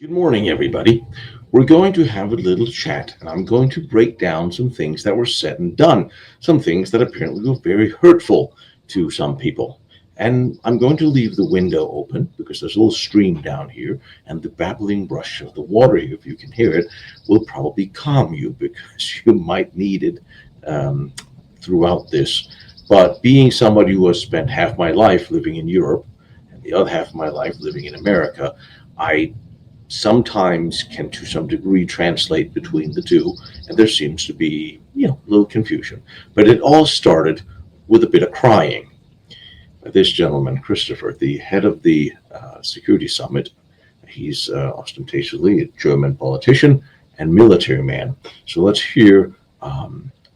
Good morning, everybody. We're going to have a little chat, and I'm going to break down some things that were said and done, some things that apparently were very hurtful to some people. And I'm going to leave the window open because there's a little stream down here, and the babbling rush of the water here, if you can hear it, will probably calm you because you might need it throughout this. But being somebody who has spent half my life living in Europe and the other half of my life living in America, I sometimes can to some degree translate between the two, and there seems to be a little confusion. But it all started with a bit of crying. This gentleman, Christopher, the head of the security summit, he's ostentatiously a German politician and military man. So let's hear a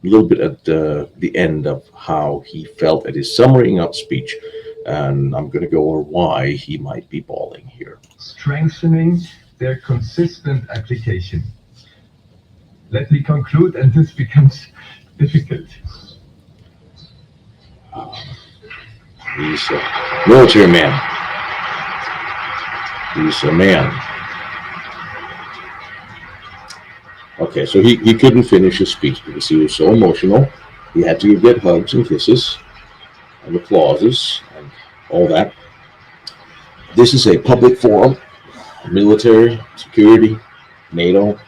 little bit at the end of how he felt at his summating up speech, and I'm going to go over why he might be bawling here. Strengthening their consistent application. Let me conclude, and this becomes difficult. He's a military man. He's a man. Okay, so he couldn't finish his speech because he was so emotional. He had to get hugs and kisses and applauses and all that. This is a public forum. Military, security, NATO,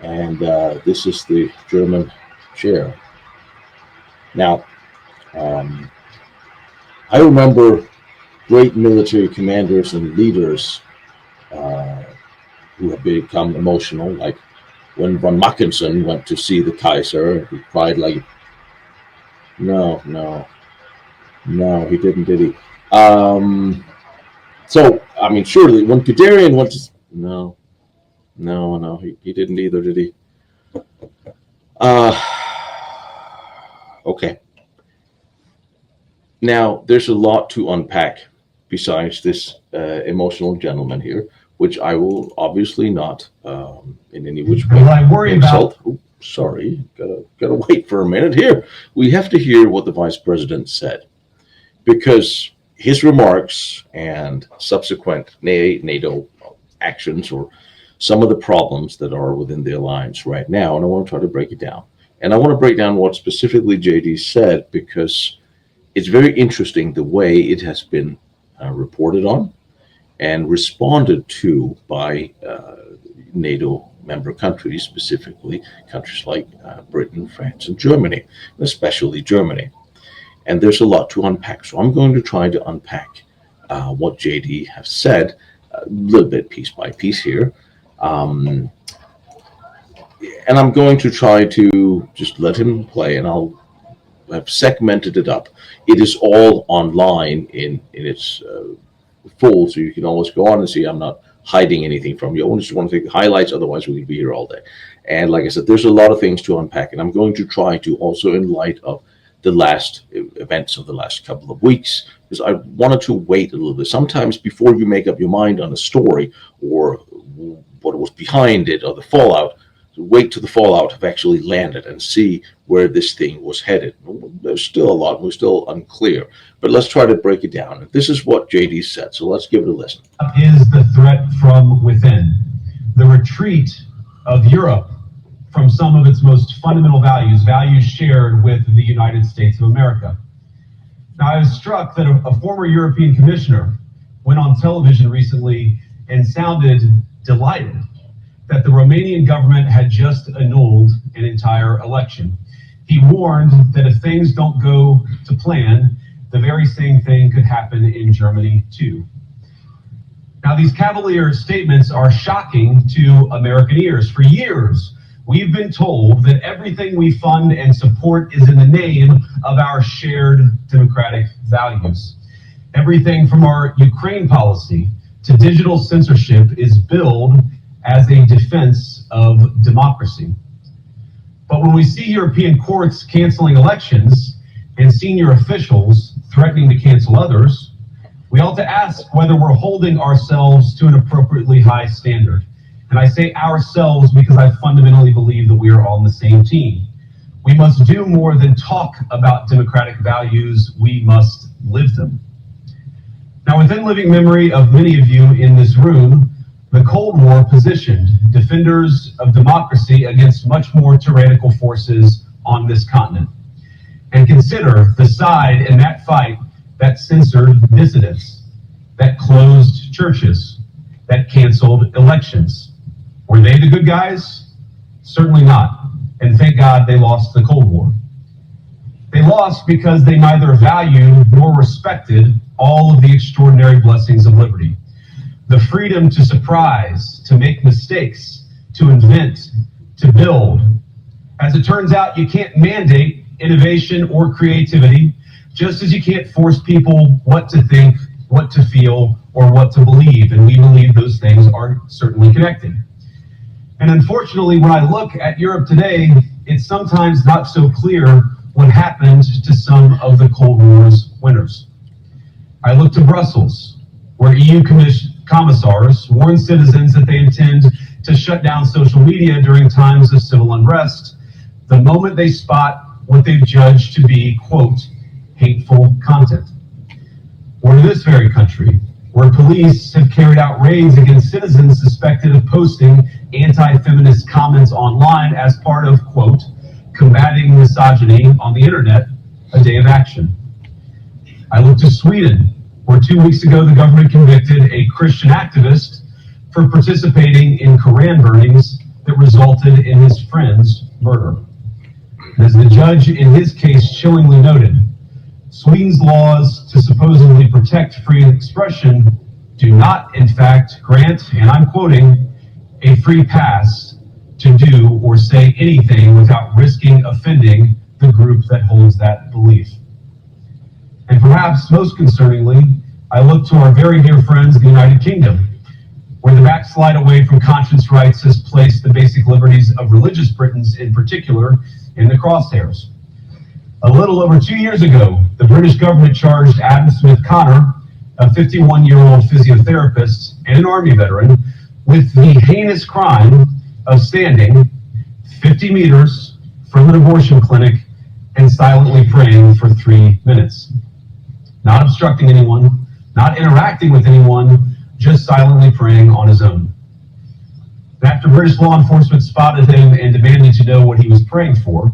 and this is the German chair. Now, I remember great military commanders and leaders who have become emotional, like when von Mackensen went to see the Kaiser. He cried like, no, he didn't, did he? So, I mean, surely when Guderian went to... No, he didn't either, did he? Okay. Now, there's a lot to unpack besides this emotional gentleman here, which I will obviously not in any which way Well, I worry insult. About... sorry, gotta wait for a minute here. We have to hear what the vice president said, because his remarks and subsequent NATO actions or some of the problems that are within the alliance right now, and I want to try to break it down. And I want to break down what specifically JD said, because it's very interesting the way it has been reported on and responded to by NATO member countries, specifically countries like Britain, France, and Germany, and especially Germany. And there's a lot to unpack. So I'm going to try to unpack what JD has said a little bit piece by piece here. And I'm going to try to just let him play, and I'll have segmented it up. It is all online in its full, so you can always go on and see. I'm not hiding anything from you. I just want to take the highlights, otherwise we could be here all day. And like I said, there's a lot of things to unpack, and I'm going to try to also, in light of the last events of the last couple of weeks, because I wanted to wait a little bit. Sometimes before you make up your mind on a story or what was behind it or the fallout, wait till the fallout have actually landed and see where this thing was headed. There's still a lot, we're still unclear, but let's try to break it down. This is what JD said, so let's give it a listen. Is the threat from within, the retreat of Europe from some of its most fundamental values shared with the United States of America. Now, I was struck that a former European commissioner went on television recently and sounded delighted that the Romanian government had just annulled an entire election. He warned that if things don't go to plan, the very same thing could happen in Germany too. Now, these cavalier statements are shocking to American ears. For years, we've been told that everything we fund and support is in the name of our shared democratic values. Everything from our Ukraine policy to digital censorship is billed as a defense of democracy. But when we see European courts canceling elections and senior officials threatening to cancel others, we ought to ask whether we're holding ourselves to an appropriately high standard. And I say ourselves because I fundamentally believe that we are all on the same team. We must do more than talk about democratic values, we must live them. Now, within living memory of many of you in this room, The Cold War positioned defenders of democracy against much more tyrannical forces on this continent. And consider the side in that fight that censored dissidents, that closed churches, that canceled elections. Were they the good guys? Certainly not. And thank God they lost the Cold War. They lost because they neither valued nor respected all of the extraordinary blessings of liberty. The freedom to surprise, to make mistakes, to invent, to build. As it turns out, you can't mandate innovation or creativity, just as you can't force people what to think, what to feel, or what to believe. And we believe those things are certainly connected. And unfortunately, when I look at Europe today, it's sometimes not so clear what happened to some of the Cold War's winners. I look to Brussels, where EU commissars warn citizens that they intend to shut down social media during times of civil unrest the moment they spot what they've judged to be, quote, hateful content. Or to this very country, where police have carried out raids against citizens suspected of posting anti-feminist comments online as part of, quote, combating misogyny on the internet, a day of action. I look to Sweden, where 2 weeks ago the government convicted a Christian activist for participating in Koran burnings that resulted in his friend's murder. As the judge in his case chillingly noted, Sweden's laws to supposedly protect free expression do not, in fact, grant, and I'm quoting, a free pass to do or say anything without risking offending the group that holds that belief. And perhaps most concerningly, I look to our very dear friends in the United Kingdom, where the backslide away from conscience rights has placed the basic liberties of religious Britons in particular in the crosshairs. A little over 2 years ago, the British government charged Adam Smith Connor, a 51-year-old physiotherapist and an Army veteran, with the heinous crime of standing 50 meters from an abortion clinic and silently praying for 3 minutes. Not obstructing anyone, not interacting with anyone, just silently praying on his own. After British law enforcement spotted him and demanded to know what he was praying for,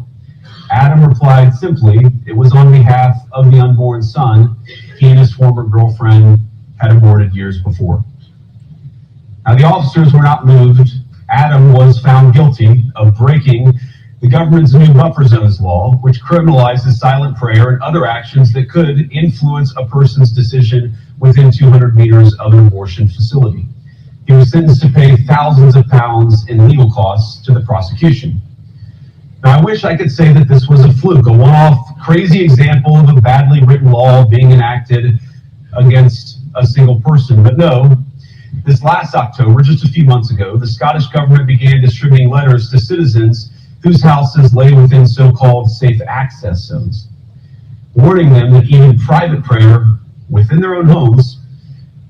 Adam replied simply, it was on behalf of the unborn son he and his former girlfriend had aborted years before. Now, the officers were not moved. Adam was found guilty of breaking the government's new buffer zones law, which criminalizes silent prayer and other actions that could influence a person's decision within 200 meters of an abortion facility. He was sentenced to pay thousands of pounds in legal costs to the prosecution. Now, I wish I could say that this was a fluke, a one-off crazy example of a badly written law being enacted against a single person, but no. This last October, just a few months ago, the Scottish government began distributing letters to citizens whose houses lay within so-called safe access zones, warning them that even private prayer within their own homes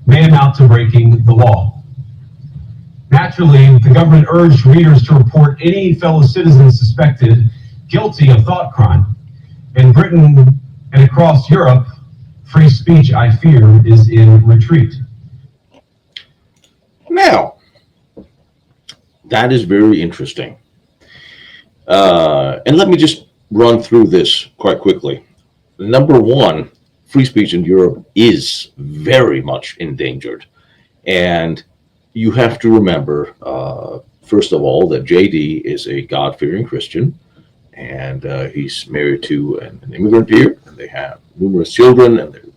may amount to breaking the law. Naturally, the government urged readers to report any fellow citizen suspected guilty of thought crime. In Britain and across Europe, free speech, I fear, is in retreat. Now, that is very interesting. And let me just run through this quite quickly. Number one, free speech in Europe is very much endangered. And you have to remember, first of all, that JD is a God-fearing Christian, and he's married to an immigrant here, and they have numerous children, and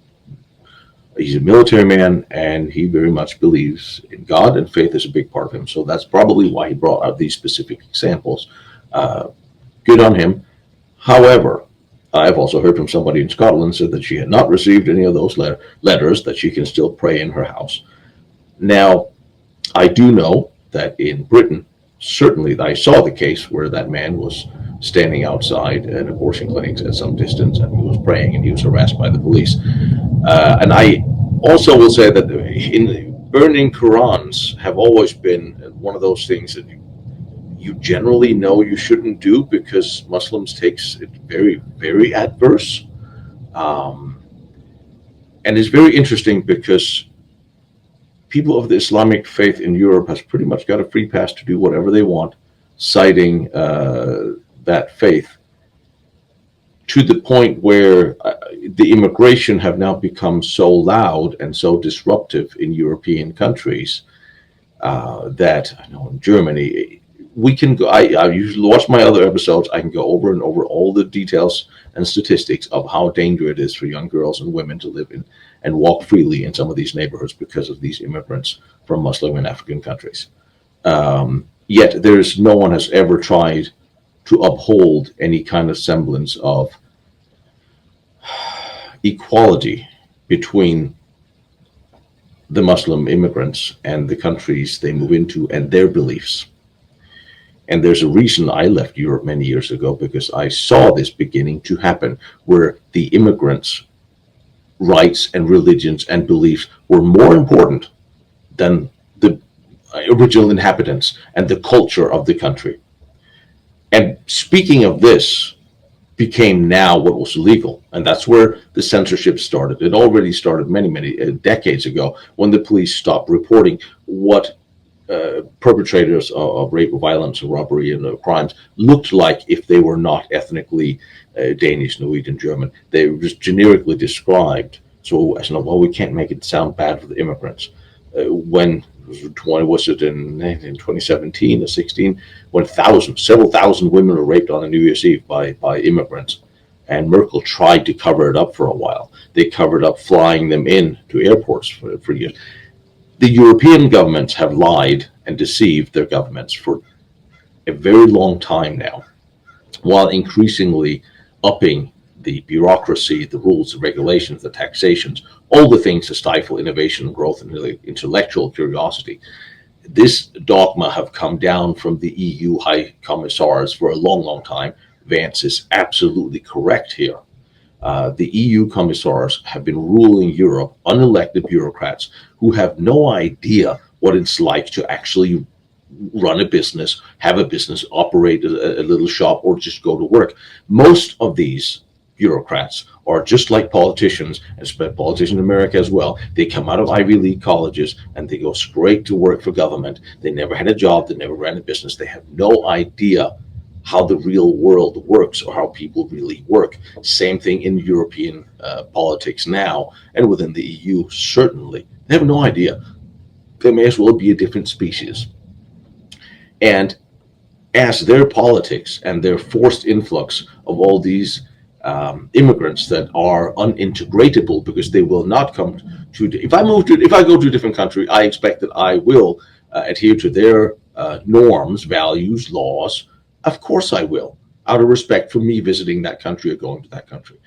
he's a military man, and he very much believes in God, and faith is a big part of him. So that's probably why he brought out these specific examples. Good on him. However, I've also heard from somebody in Scotland said that she had not received any of those letters, that she can still pray in her house. Now, I do know that in Britain, certainly I saw the case where that man was standing outside an abortion clinic at some distance, and he was praying, and he was harassed by the police. And I also will say that burning Qurans have always been one of those things that you generally know you shouldn't do, because Muslims takes it very, very adverse. And it's very interesting because people of the Islamic faith in Europe has pretty much got a free pass to do whatever they want, citing that faith, to the point where the immigration have now become so loud and so disruptive in European countries that I know in Germany, we can go. I usually watch my other episodes. I can go over and over all the details and statistics of how dangerous it is for young girls and women to live in and walk freely in some of these neighborhoods because of these immigrants from Muslim and African countries. Yet there's no one has ever tried to uphold any kind of semblance of equality between the Muslim immigrants and the countries they move into and their beliefs. And there's a reason I left Europe many years ago, because I saw this beginning to happen, where the immigrants' rights and religions and beliefs were more important than the original inhabitants and the culture of the country. And speaking of this, became now what was illegal. And that's where the censorship started. It already started many decades ago, when the police stopped reporting what perpetrators of rape or violence or robbery and crimes looked like if they were not ethnically Danish, Norwegian, German. They were just generically described. So as well, we can't make it sound bad for the immigrants. When was it in 2017 or 16, when several thousand women were raped on a New Year's Eve by immigrants, and Merkel tried to cover it up for a while. They covered up flying them in to airports for years. The European governments have lied and deceived their governments for a very long time now, while increasingly upping the bureaucracy, the rules, the regulations, the taxations, all the things to stifle innovation and growth and really intellectual curiosity. This dogma have come down from the EU high commissars for a long time. Vance is absolutely correct here. The EU commissars have been ruling Europe, unelected bureaucrats who have no idea what it's like to actually run a business, have a business, operate a little shop, or just go to work. Most of these bureaucrats are just like politicians, and politicians in America as well. They come out of Ivy League colleges and they go straight to work for government. They never had a job, they never ran a business. They have no idea how the real world works or how people really work. Same thing in European politics now, and within the EU certainly. They have no idea. They may as well be a different species. And as their politics and their forced influx of all these immigrants that are unintegratable, because they will not come to. If I go to a different country, I expect that I will adhere to their norms, values, laws. Of course, I will, out of respect for me visiting that country or going to that country.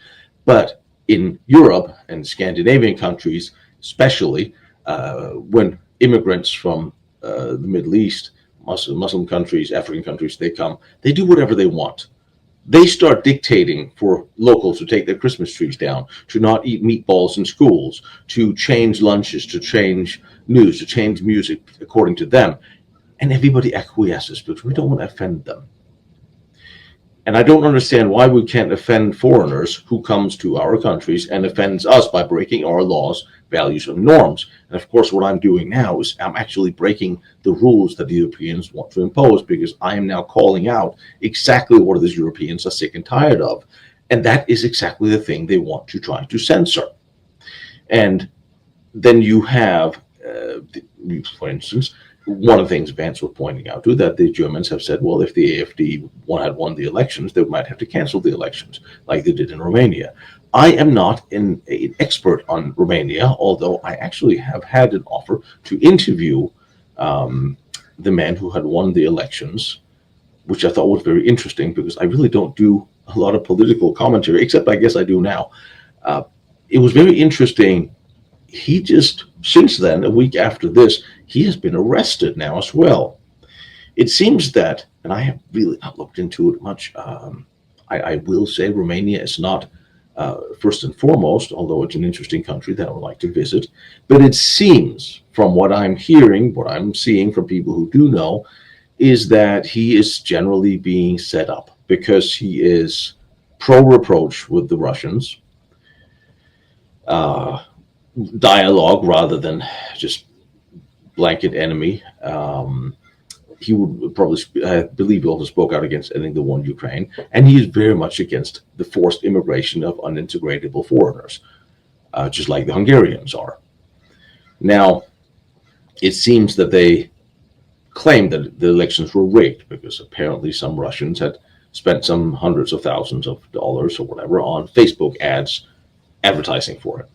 But in Europe and Scandinavian countries, especially when immigrants from the Middle East, Muslim countries, African countries, they do whatever they want. They start dictating for locals to take their Christmas trees down, to not eat meatballs in schools, to change lunches, to change news, to change music according to them. And everybody acquiesces because we don't want to offend them. And I don't understand why we can't offend foreigners who comes to our countries and offends us by breaking our laws, values, and norms. And of course, what I'm doing now is I'm actually breaking the rules that the Europeans want to impose, because I am now calling out exactly what these Europeans are sick and tired of. And that is exactly the thing they want to try to censor. And then you have, for instance, one of the things Vance was pointing out too, that the Germans have said, well, if the AfD had won the elections, they might have to cancel the elections, like they did in Romania. I am not an expert on Romania, although I actually have had an offer to interview the man who had won the elections, which I thought was very interesting, because I really don't do a lot of political commentary, except I guess I do now. It was very interesting. He just, since then, a week after this, he has been arrested now as well. It seems that, and I have really not looked into it much, I will say Romania is not first and foremost, although it's an interesting country that I would like to visit. But it seems, from what I'm hearing, what I'm seeing from people who do know, is that he is generally being set up because he is pro-reproach with the Russians. Dialogue rather than just blanket enemy. He would probably, I believe, he also spoke out against ending the war in Ukraine, and he is very much against the forced immigration of unintegratable foreigners, just like the Hungarians are. Now, it seems that they claimed that the elections were rigged because apparently some Russians had spent some hundreds of thousands of dollars or whatever on Facebook ads advertising for it.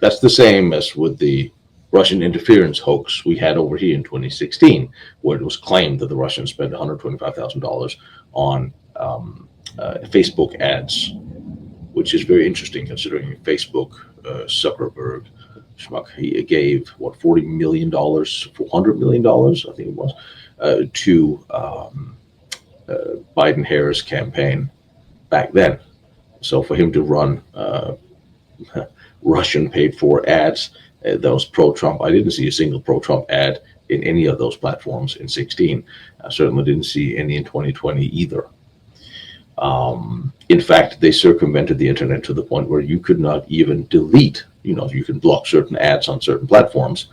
That's the same as with the Russian interference hoax we had over here in 2016, where it was claimed that the Russians spent $125,000 on Facebook ads, which is very interesting considering Facebook, Zuckerberg, schmuck, he gave what, $40 million, $400 million, I think it was, to Biden-Harris campaign back then. So for him to run Russian paid for ads, that was pro-Trump. I didn't see a single pro-Trump ad in any of those platforms in 16. I certainly didn't see any in 2020 either. In fact, they circumvented the internet to the point where you could not even delete, you can block certain ads on certain platforms,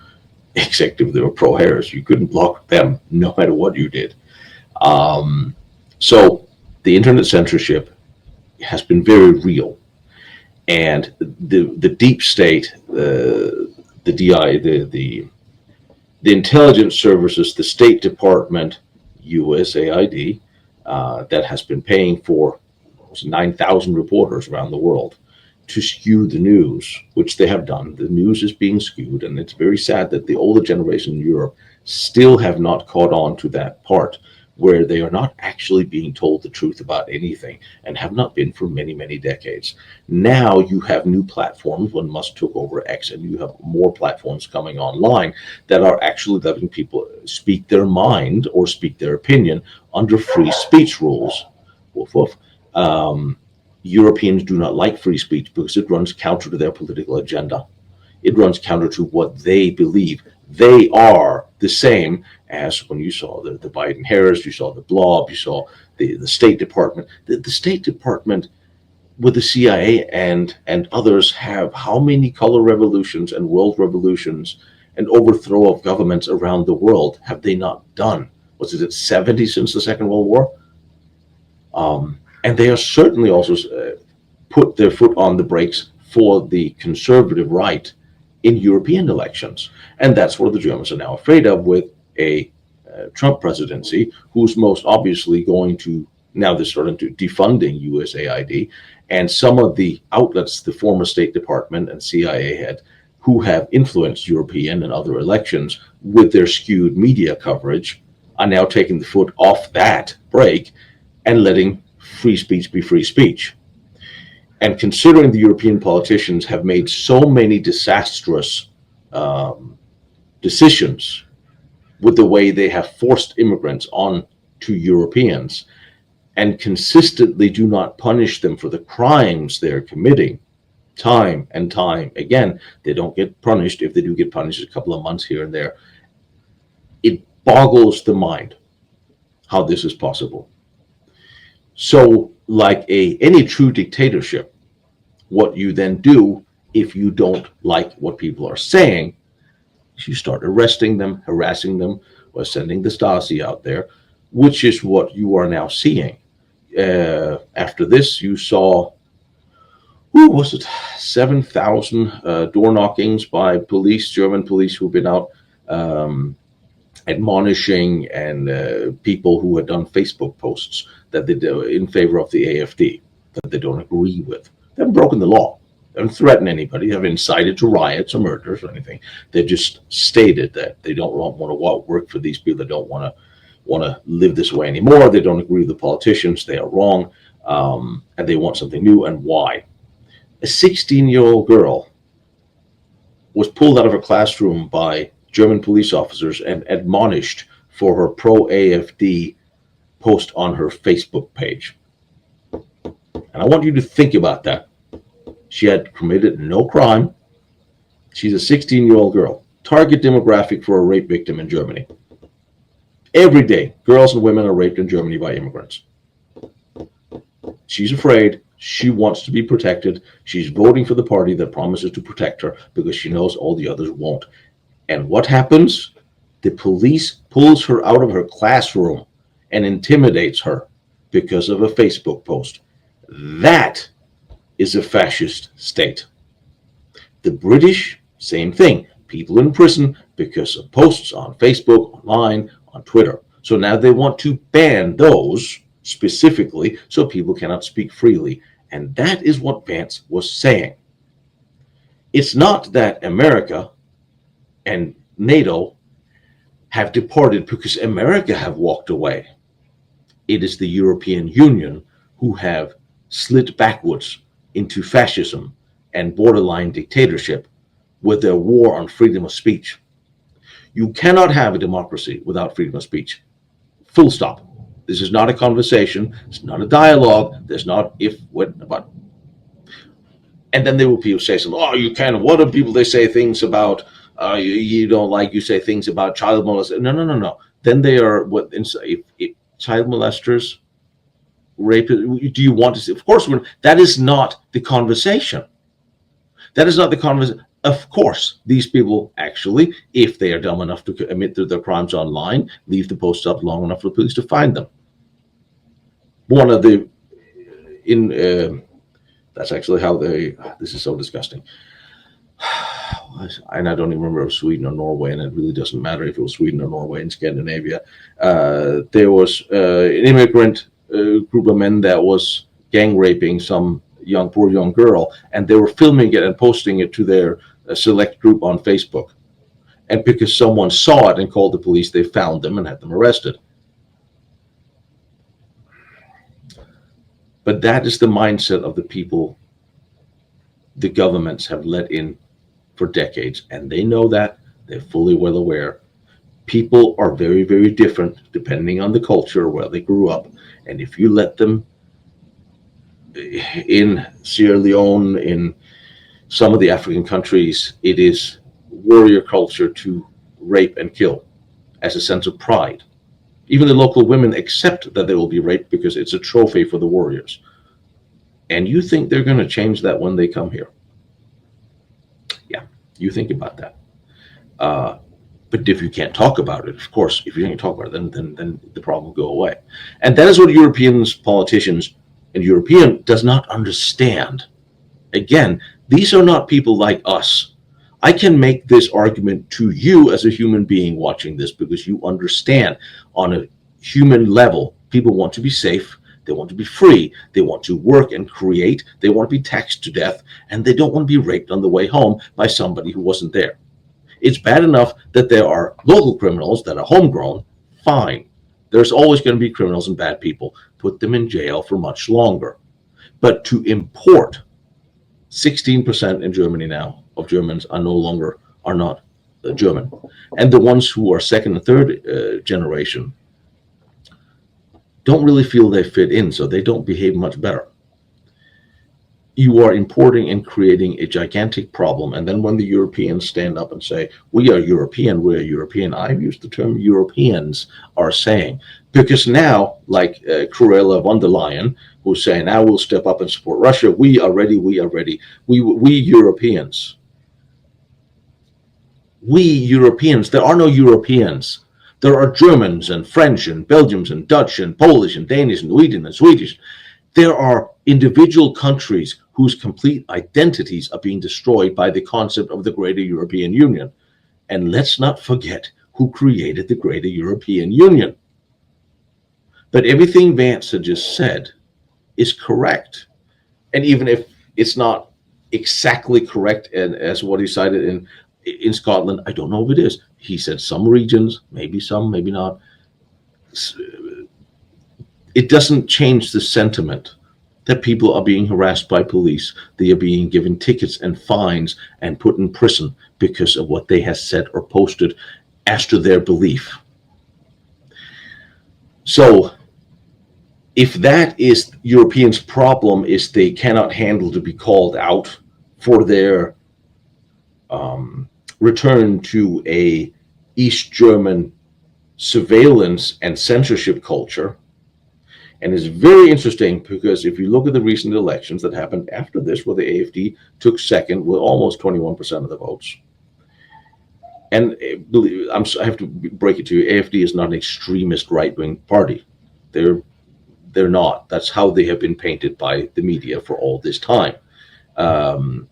except if they were pro-Harris. You couldn't block them no matter what you did. So the internet censorship has been very real. And the deep state, the DI, the intelligence services, the State Department, USAID, that has been paying for 9,000 reporters around the world to skew the news, which they have done. The news is being skewed, and it's very sad that the older generation in Europe still have not caught on to that part where they are not actually being told the truth about anything, and have not been for many, many decades. Now you have new platforms. When Musk took over X, and you have more platforms coming online that are actually letting people speak their mind or speak their opinion under free speech rules. Woof, woof. Europeans do not like free speech because it runs counter to their political agenda. It runs counter to what they believe. They are the same as when you saw the Biden-Harris, you saw the blob, you saw the State Department. The State Department with the CIA and others have how many color revolutions and world revolutions and overthrow of governments around the world have they not done? Was it 70 since the Second World War? And they are certainly also put their foot on the brakes for the conservative right in European elections. And that's what the Germans are now afraid of with a Trump presidency, who's most obviously going to, now they're starting to defunding USAID, and some of the outlets, the former State Department and CIA head, who have influenced European and other elections with their skewed media coverage, are now taking the foot off that brake and letting free speech be free speech. And considering the European politicians have made so many disastrous decisions with the way they have forced immigrants on to Europeans and consistently do not punish them for the crimes they're committing time and time again, they don't get punished. If they do get punished, a couple of months here and there. It boggles the mind how this is possible. So, like any true dictatorship, what you then do if you don't like what people are saying is you start arresting them, harassing them, or sending the Stasi out there, which is what you are now seeing. After this, you saw, who was it, 7,000 door knockings by police, German police, who've been out admonishing and people who had done Facebook posts that they do in favor of the AfD that they don't agree with. They haven't broken the law. They haven't threatened anybody. They haven't incited to riots or murders or anything. They just stated that they don't want to work for these people. They don't want to live this way anymore. They don't agree with the politicians. They are wrong, and they want something new. And why? A 16-year-old girl was pulled out of her classroom by German police officers and admonished for her pro-AfD post on her Facebook page. And I want you to think about that. She had committed no crime. She's a 16-year-old girl. Target demographic for a rape victim in Germany. Every day, girls and women are raped in Germany by immigrants. She's afraid. She wants to be protected. She's voting for the party that promises to protect her because she knows all the others won't. And what happens? The police pulls her out of her classroom and intimidates her because of a Facebook post. That is a fascist state. The British, same thing. People in prison because of posts on Facebook, online, on Twitter. So now they want to ban those specifically so people cannot speak freely. And that is what Vance was saying. It's not that America and NATO have departed because America have walked away. It is the European Union who have slid backwards into fascism and borderline dictatorship with their war on freedom of speech. You cannot have a democracy without freedom of speech. Full stop. This is not a conversation. It's not a dialogue. There's not if, what, but. And then there will people say something, oh, you can. What are people, they say things about, you don't like, you say things about child molesters. No. Then they are, what, if child molesters, rape, do you want to say, of course, that is not the conversation. That is not the conversation. Of course, these people actually, if they are dumb enough to admit to their crimes online, leave the posts up long enough for the police to find them. One of the, that's actually how this is so disgusting. And I don't even remember if it was Sweden or Norway, and it really doesn't matter if it was Sweden or Norway in Scandinavia. There was an immigrant group of men that was gang raping some poor young girl, and they were filming it and posting it to their select group on Facebook. And because someone saw it and called the police, they found them and had them arrested. But that is the mindset of the people the governments have let in for decades, and they know that. They're fully well aware. People are very, very different depending on the culture where they grew up. And if you let them in Sierra Leone, in some of the African countries, it is warrior culture to rape and kill as a sense of pride. Even the local women accept that they will be raped because it's a trophy for the warriors. And you think they're going to change that when they come here? Yeah, you think about that. But if you can't talk about it, of course, if you can't talk about it, then the problem will go away. And that is what Europeans, politicians, and European does not understand. Again, these are not people like us. I can make this argument to you as a human being watching this because you understand on a human level, people want to be safe, they want to be free, they want to work and create, they want to be taxed to death, and they don't want to be raped on the way home by somebody who wasn't there. It's bad enough that there are local criminals that are homegrown, fine. There's always going to be criminals and bad people. Put them in jail for much longer. But to import 16% in Germany now of Germans are not German. And the ones who are second and third generation don't really feel they fit in, so they don't behave much better. You are importing and creating a gigantic problem. And then when the Europeans stand up and say, we are European, I've used the term Europeans are saying, because now, like Cruella von der Leyen, who's saying, now we'll step up and support Russia, we are ready. We Europeans. We Europeans, there are no Europeans. There are Germans and French and Belgians and Dutch and Polish and Danish and Norwegian and Swedish. There are individual countries whose complete identities are being destroyed by the concept of the greater European Union. And let's not forget who created the greater European Union. But everything Vance had just said is correct. And even if it's not exactly correct as what he cited in Scotland, I don't know if it is. He said some regions, maybe some, maybe not. It doesn't change the sentiment that people are being harassed by police. They are being given tickets and fines and put in prison because of what they have said or posted as to their belief. So if that is Europeans' problem, is they cannot handle to be called out for their return to a East German surveillance and censorship culture. And it's very interesting because if you look at the recent elections that happened after this, where the AfD took second with almost 21% of the votes, And I have to break it to you, AFD is not an extremist right-wing party. They're they're not. That's how they have been painted by the media for all this time. Um,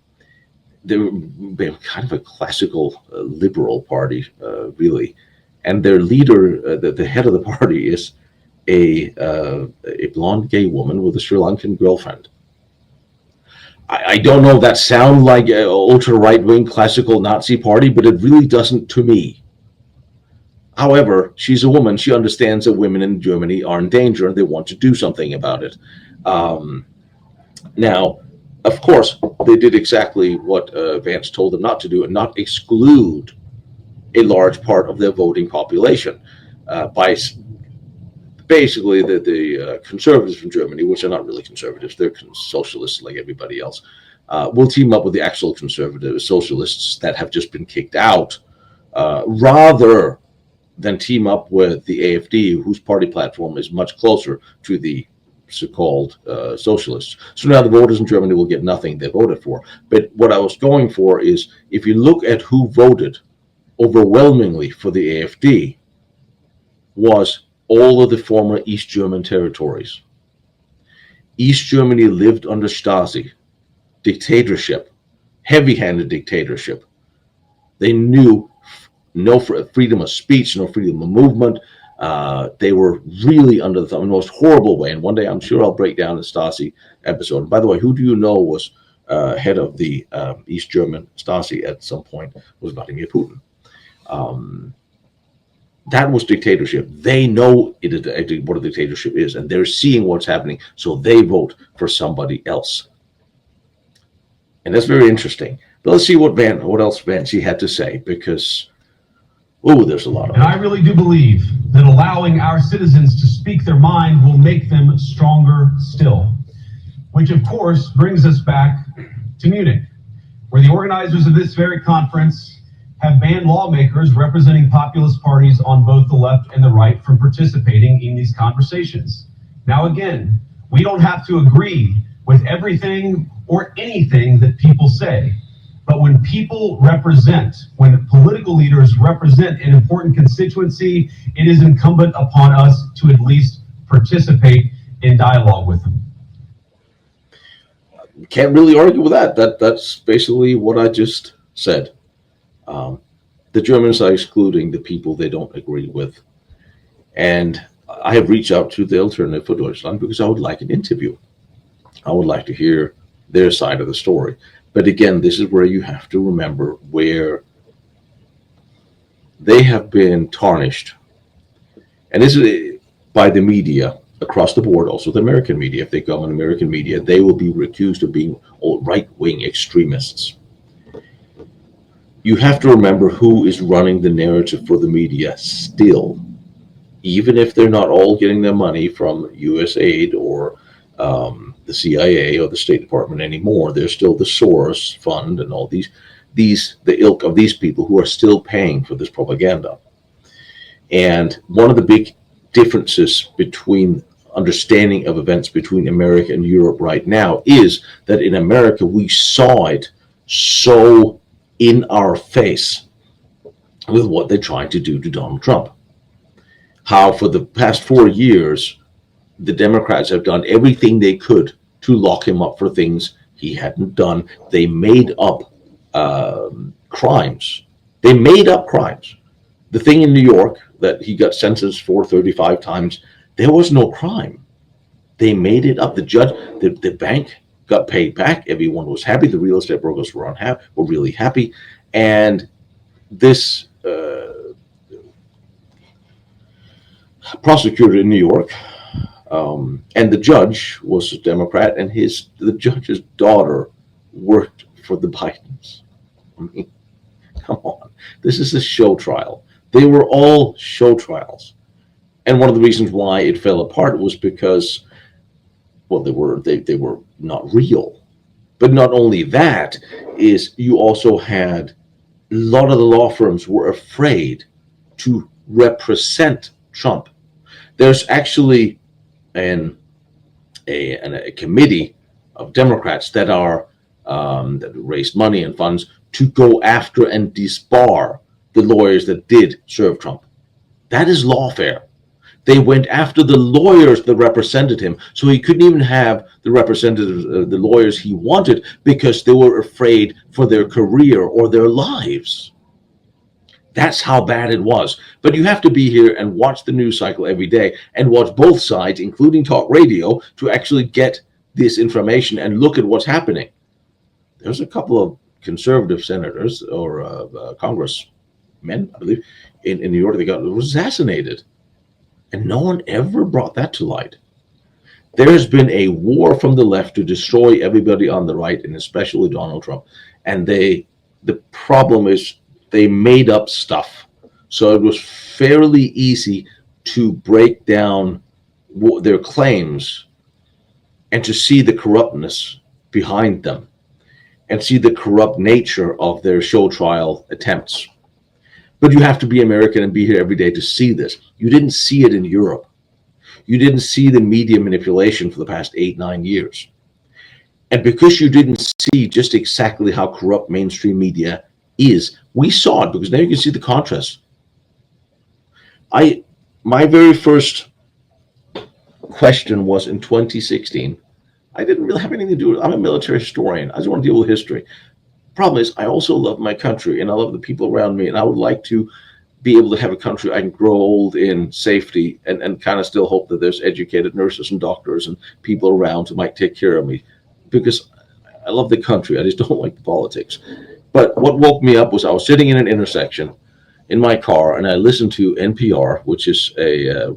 they're kind of a classical liberal party, really, and their leader, the head of the party, is a blonde gay woman with a Sri Lankan girlfriend. I don't know if that sounds like an ultra right wing classical Nazi party, but it really doesn't to me. However, she's a woman. She understands that women in Germany are in danger and they want to do something about it. Um, Now, of course, they did exactly what Vance told them not to do and not exclude a large part of their voting population by basically the conservatives from Germany, which are not really conservatives, they're socialists like everybody else, will team up with the actual conservative socialists that have just been kicked out, rather than team up with the AFD, whose party platform is much closer to the so-called socialists. So now the voters in Germany will get nothing they voted for. But what I was going for is, if you look at who voted overwhelmingly for the AFD, was all of the former East German territories. East Germany lived under Stasi, dictatorship, heavy-handed dictatorship. They knew no freedom of speech, no freedom of movement. They were really under the thumb in the most horrible way. And one day I'm sure I'll break down the Stasi episode. And by the way, who do you know was head of the East German Stasi at some point? Was Vladimir Putin. That was dictatorship. They know what a dictatorship is, and they're seeing what's happening, so they vote for somebody else. And that's very interesting. But let's see what else Vance had to say, because there's a lot of it. And I really do believe that allowing our citizens to speak their mind will make them stronger still. Which, of course, brings us back to Munich, where the organizers of this very conference have banned lawmakers representing populist parties on both the left and the right from participating in these conversations. Now, again, we don't have to agree with everything or anything that people say. But when when political leaders represent an important constituency, it is incumbent upon us to at least participate in dialogue with them. Can't really argue with that. That's basically what I just said. The Germans are excluding the people they don't agree with. And I have reached out to the Alternative for Deutschland because I would like an interview. I would like to hear their side of the story. But again, this is where you have to remember where they have been tarnished. And this is by the media across the board, also the American media. If they come on American media, they will be accused of being right-wing extremists. You have to remember who is running the narrative for the media still. Even if they're not all getting their money from US aid or the CIA or the State Department anymore, they're still the Soros Fund and all the ilk of these people who are still paying for this propaganda. And one of the big differences between understanding of events between America and Europe right now is that in America we saw it so in our face with what they're trying to do to Donald Trump. How for the past 4 years, the Democrats have done everything they could to lock him up for things he hadn't done. They made up crimes. They made up crimes. The thing in New York that he got sentenced for 35 times, there was no crime. They made it up. The judge, the bank got paid back. Everyone was happy. The real estate brokers were really happy. And this prosecutor in New York, and the judge was a Democrat, and the judge's daughter worked for the Bidens. I mean, come on. This is a show trial. They were all show trials. And one of the reasons why it fell apart was because, well, they were not real. But not only that, is you also had a lot of the law firms were afraid to represent Trump. There's actually a committee of Democrats that raised money and funds to go after and disbar the lawyers that did serve Trump. That is lawfare. They went after the lawyers that represented him, so he couldn't even have the representatives, the lawyers he wanted, because they were afraid for their career or their lives. That's how bad it was. But you have to be here and watch the news cycle every day and watch both sides, including talk radio, to actually get this information and look at what's happening. There's a couple of conservative senators or congressmen, I believe, in New York that got assassinated. And no one ever brought that to light. There's been a war from the left to destroy everybody on the right, and especially Donald Trump. And the problem is they made up stuff. So it was fairly easy to break down their claims and to see the corruptness behind them and see the corrupt nature of their show trial attempts. But you have to be American and be here every day to see this. You didn't see it in Europe. You didn't see the media manipulation for the past 8-9 years. And because you didn't see just exactly how corrupt mainstream media is, we saw it, because now you can see the contrast. My very first question was in 2016. I didn't really have anything to do with it. I'm a military historian. I just want to deal with history. Problem is, I also love my country and I love the people around me, and I would like to be able to have a country I can grow old in safety and kind of still hope that there's educated nurses and doctors and people around who might take care of me, because I love the country. I just don't like the politics. But what woke me up was I was sitting in an intersection in my car, and I listened to NPR, which is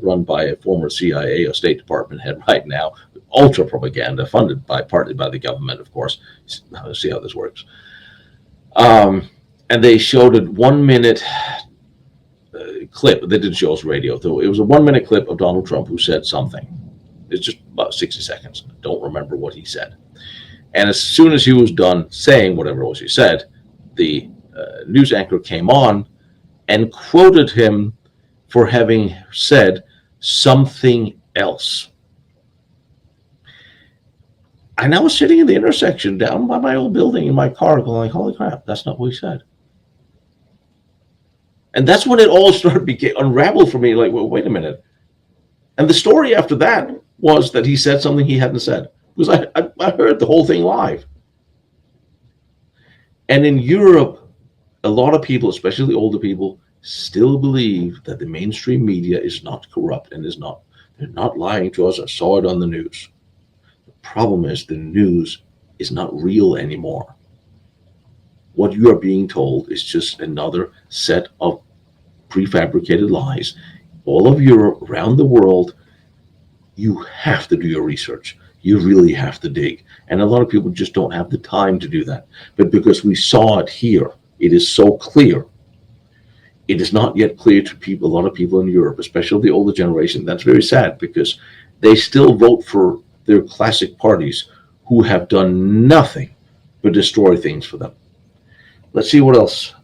run by a former CIA or State Department head right now, ultra propaganda, funded partly by the government, of course. Let's see how this works. And they showed a 1 minute clip. They didn't show us radio, though. It was a 1 minute clip of Donald Trump who said something. It's just about 60 seconds. I don't remember what he said. And as soon as he was done saying whatever it was he said, the news anchor came on and quoted him for having said something else. And I was sitting in the intersection down by my old building in my car going like, holy crap, that's not what he said. And that's when it all started to unravel for me, like, well, wait a minute. And the story after that was that he said something he hadn't said. Because I heard the whole thing live. And in Europe, a lot of people, especially older people, still believe that the mainstream media is not corrupt and they're not lying to us. I saw it on the news. The problem is the news is not real anymore. What you are being told is just another set of prefabricated lies. All of Europe, around the world, you have to do your research. You really have to dig. And a lot of people just don't have the time to do that. But because we saw it here, it is so clear. It is not yet clear to people, a lot of people in Europe, especially the older generation. That's very sad, because they still vote for their classic parties who have done nothing but destroy things for them. Let's see what else,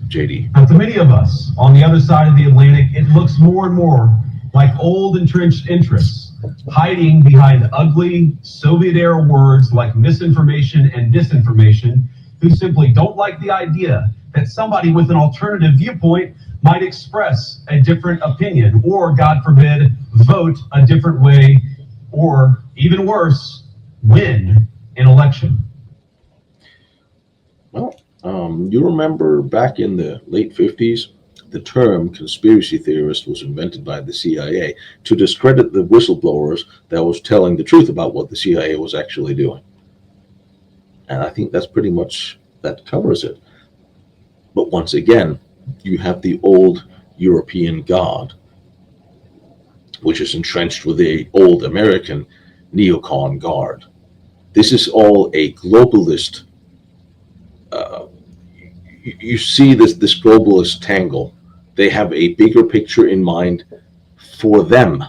JD. Now, to many of us on the other side of the Atlantic, it looks more and more like old entrenched interests, hiding behind ugly Soviet-era words like misinformation and disinformation, who simply don't like the idea that somebody with an alternative viewpoint might express a different opinion, or, God forbid, vote a different way, or, even worse, win an election. Well, you remember back in the late 50s, the term conspiracy theorist was invented by the CIA to discredit the whistleblowers that was telling the truth about what the CIA was actually doing. And I think that's pretty much, that covers it. But once again, you have the old European God, which is entrenched with the old American neocon guard. This is all a globalist. You see this globalist tangle. They have a bigger picture in mind for them,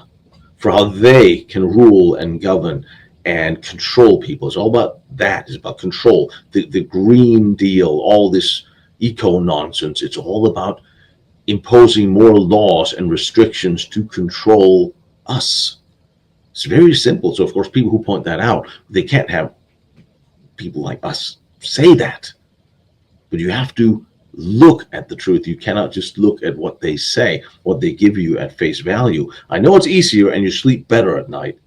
for how they can rule and govern and control people. It's all about that. It's about control. The Green Deal, all this eco nonsense. It's all about imposing more laws and restrictions to control us. It's very simple. So, of course, people who point that out, they can't have people like us say that. But you have to look at the truth. You cannot just look at what they say, what they give you at face value. I know it's easier and you sleep better at night,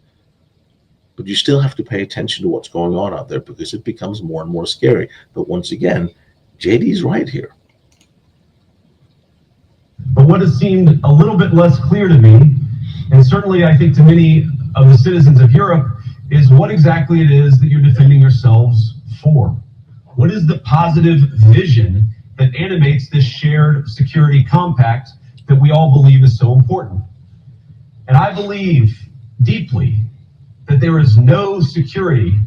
but you still have to pay attention to what's going on out there because it becomes more and more scary. But once again, JD's right here. But what has seemed a little bit less clear to me, and certainly I think to many of the citizens of Europe, is what exactly it is that you're defending yourselves for. What is the positive vision that animates this shared security compact that we all believe is so important? And I believe deeply that there is no security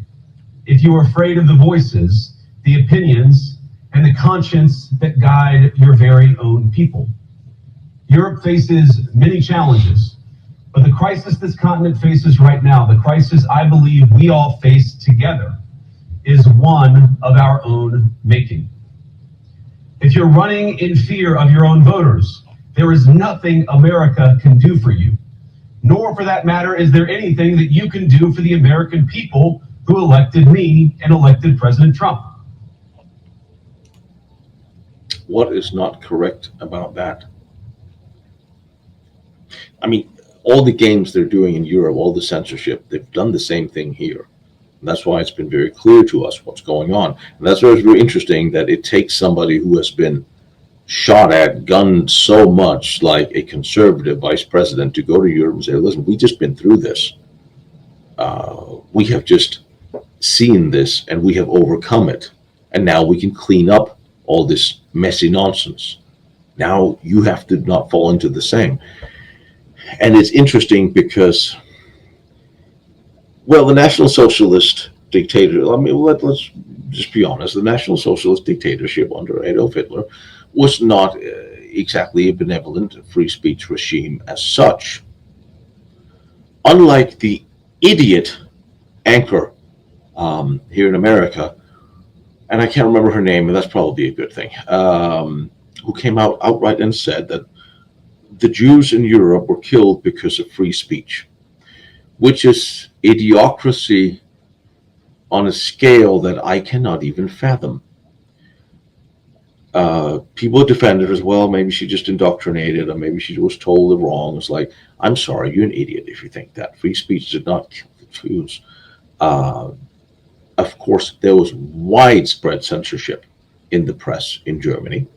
if you are afraid of the voices, the opinions, and the conscience that guide your very own people. Europe faces many challenges, but the crisis this continent faces right now, the crisis I believe we all face together, is one of our own making. If you're running in fear of your own voters, there is nothing America can do for you. Nor, for that matter, is there anything that you can do for the American people who elected me and elected President Trump. What is not correct about that? I mean, all the games they're doing in Europe, all the censorship, they've done the same thing here. And that's why it's been very clear to us what's going on. And that's why it's very interesting that it takes somebody who has been shot at, gunned so much, like a conservative vice president, to go to Europe and say, listen, we've just been through this. We have just seen this and we have overcome it. And now we can clean up all this messy nonsense. Now you have to not fall into the same. And it's interesting because, well, the National Socialist dictator, I mean, let's just be honest, the National Socialist dictatorship under Adolf Hitler was not exactly a benevolent free speech regime as such. Unlike the idiot anchor here in America, and I can't remember her name, and that's probably a good thing, who came out outright and said that the Jews in Europe were killed because of free speech, which is idiocracy on a scale that I cannot even fathom. People defended her as well. Maybe she just indoctrinated, or maybe she was told it wrong. It's like, I'm sorry, you're an idiot if you think that. Free speech did not kill the Jews. Of course, there was widespread censorship in the press in Germany.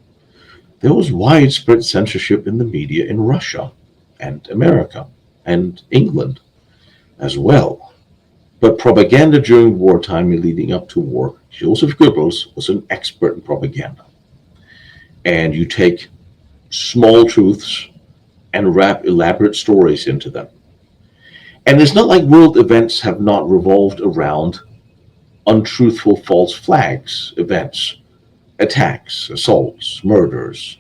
There was widespread censorship in the media in Russia and America and England as well. But propaganda during wartime and leading up to war, Joseph Goebbels was an expert in propaganda. And you take small truths and wrap elaborate stories into them. And it's not like world events have not revolved around untruthful false flags events, attacks, assaults, murders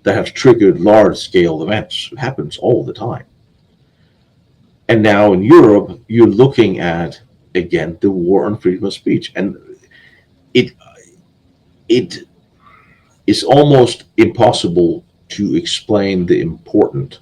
that have triggered large-scale events. It happens all the time. And now in Europe, you're looking at, again, the war on freedom of speech. And it is almost impossible to explain the importance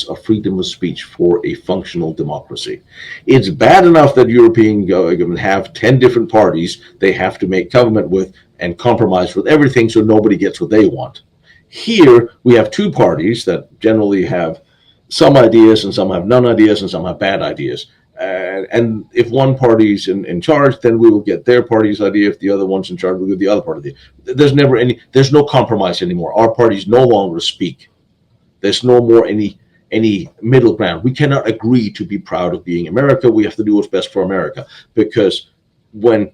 of freedom of speech for a functional democracy. It's bad enough that European government have 10 different parties they have to make government with and compromise with everything so nobody gets what they want. Here, we have two parties that generally have some ideas and some have none ideas and some have bad ideas. And if one party's in charge, then we will get their party's idea. If the other one's in charge, we'll get the other party. There's no compromise anymore. Our parties no longer speak. There's no more any middle ground. We cannot agree to be proud of being America. We have to do what's best for America. Because when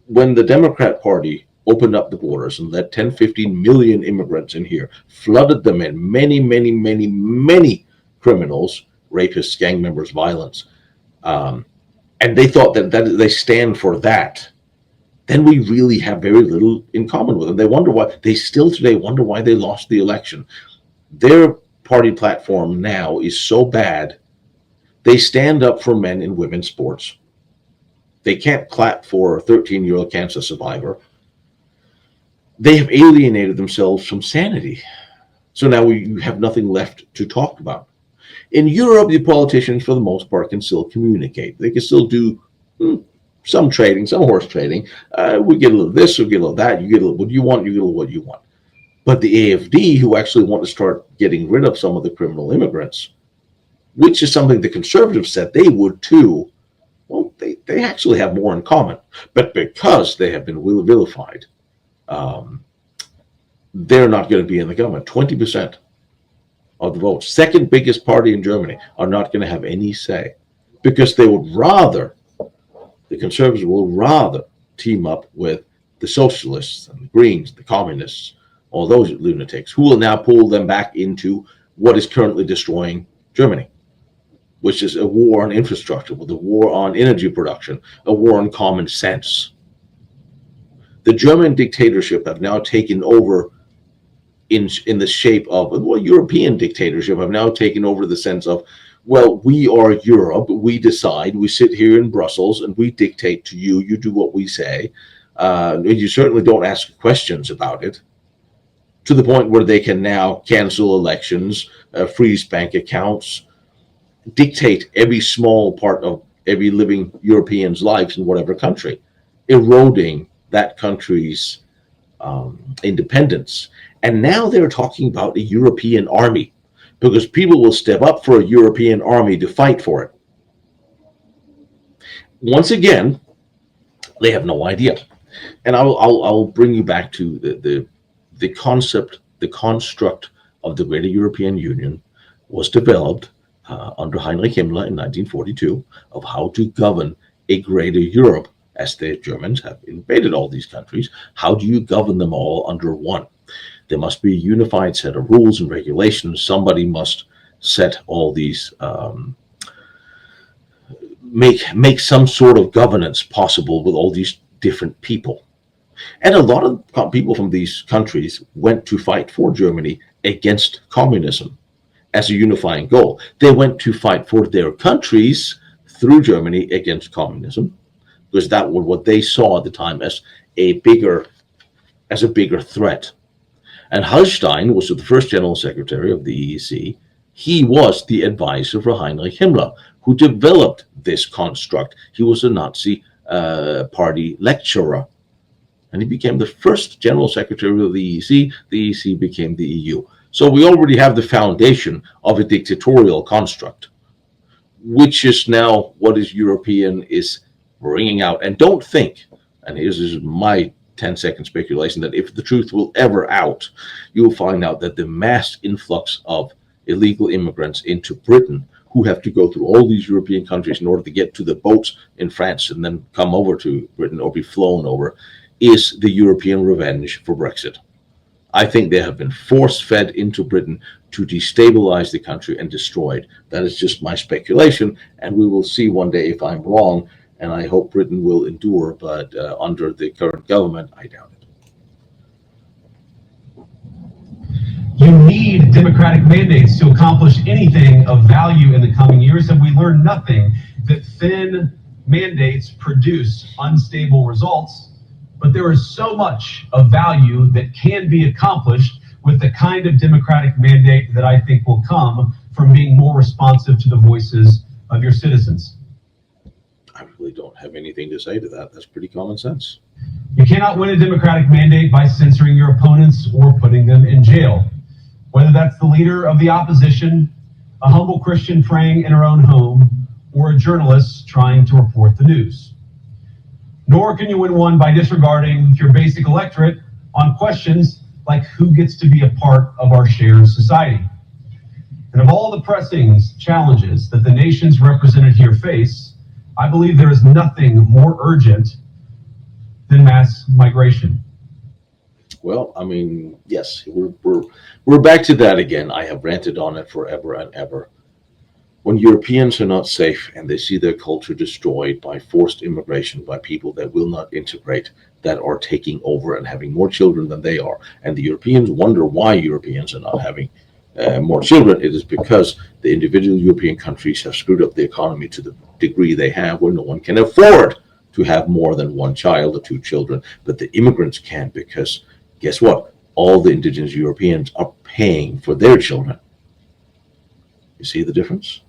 the Democrat Party opened up the borders and let 10, 15 million immigrants in here, flooded them in, many criminals, rapists, gang members, violence, and they thought that they stand for that, then we really have very little in common with them. They still today wonder why they lost the election. Their party platform now is so bad, they stand up for men and women's sports. They can't clap for a 13-year-old cancer survivor. They have alienated themselves from sanity. So now we have nothing left to talk about. In Europe, the politicians, for the most part, can still communicate. They can still do some trading, some horse trading. We get a little this, we get a little that. You get a little what you want, you get a little what you want. But the AFD, who actually want to start getting rid of some of the criminal immigrants, which is something the conservatives said they would too, well, they actually have more in common. But because they have been vilified, they're not going to be in the government. 20% of the votes, second biggest party in Germany, are not going to have any say because they would rather, the conservatives will rather team up with the socialists and the Greens, the communists, all those lunatics who will now pull them back into what is currently destroying Germany, which is a war on infrastructure, with a war on energy production, a war on common sense. The German dictatorship have now taken over in the shape of, well, European dictatorship have now taken over the sense of, well, we are Europe, we decide, we sit here in Brussels and we dictate to you, you do what we say. You certainly don't ask questions about it, to the point where they can now cancel elections, freeze bank accounts, dictate every small part of every living European's lives in whatever country, eroding that country's independence. And now they're talking about a European army, because people will step up for a European army to fight for it. Once again, they have no idea. And I'll bring you back to the concept, the construct of the Greater European Union was developed under Heinrich Himmler in 1942 of how to govern a greater Europe, as the Germans have invaded all these countries. How do you govern them all under one? There must be a unified set of rules and regulations. Somebody must set all these, make some sort of governance possible with all these different people. And a lot of people from these countries went to fight for Germany against communism as a unifying goal. They went to fight for their countries through Germany against communism, because that was what they saw at the time as a bigger threat. And Hallstein was the first general secretary of the EEC. He was the advisor for Heinrich Himmler, who developed this construct. He was a Nazi party lecturer, and he became the first general secretary of the EEC. The EEC became the EU. So we already have the foundation of a dictatorial construct, which is now what is European is bringing out. And don't think, and here's my 10-second speculation, that if the truth will ever out, you will find out that the mass influx of illegal immigrants into Britain, who have to go through all these European countries in order to get to the boats in France and then come over to Britain or be flown over, is the European revenge for Brexit. I think they have been force-fed into Britain to destabilize the country and destroy it. That is just my speculation, and we will see one day if I'm wrong, and I hope Britain will endure, but under the current government, I doubt it. You need democratic mandates to accomplish anything of value in the coming years, and we learn nothing that thin mandates produce unstable results. But there is so much of value that can be accomplished with the kind of democratic mandate that I think will come from being more responsive to the voices of your citizens. I really don't have anything to say to that. That's pretty common sense. You cannot win a democratic mandate by censoring your opponents or putting them in jail. Whether that's the leader of the opposition, a humble Christian praying in her own home, or a journalist trying to report the news. Nor can you win one by disregarding your basic electorate on questions like who gets to be a part of our shared society. And of all the pressing challenges that the nations represented here face, I believe there is nothing more urgent than mass migration. Well, I mean, yes, we're back to that again. I have ranted on it forever and ever. When Europeans are not safe and they see their culture destroyed by forced immigration, by people that will not integrate, that are taking over and having more children than they are, and the Europeans wonder why Europeans are not having more children, it is because the individual European countries have screwed up the economy to the degree they have, where no one can afford to have more than one child or two children. But the immigrants can, because guess what? All the indigenous Europeans are paying for their children. You see the difference?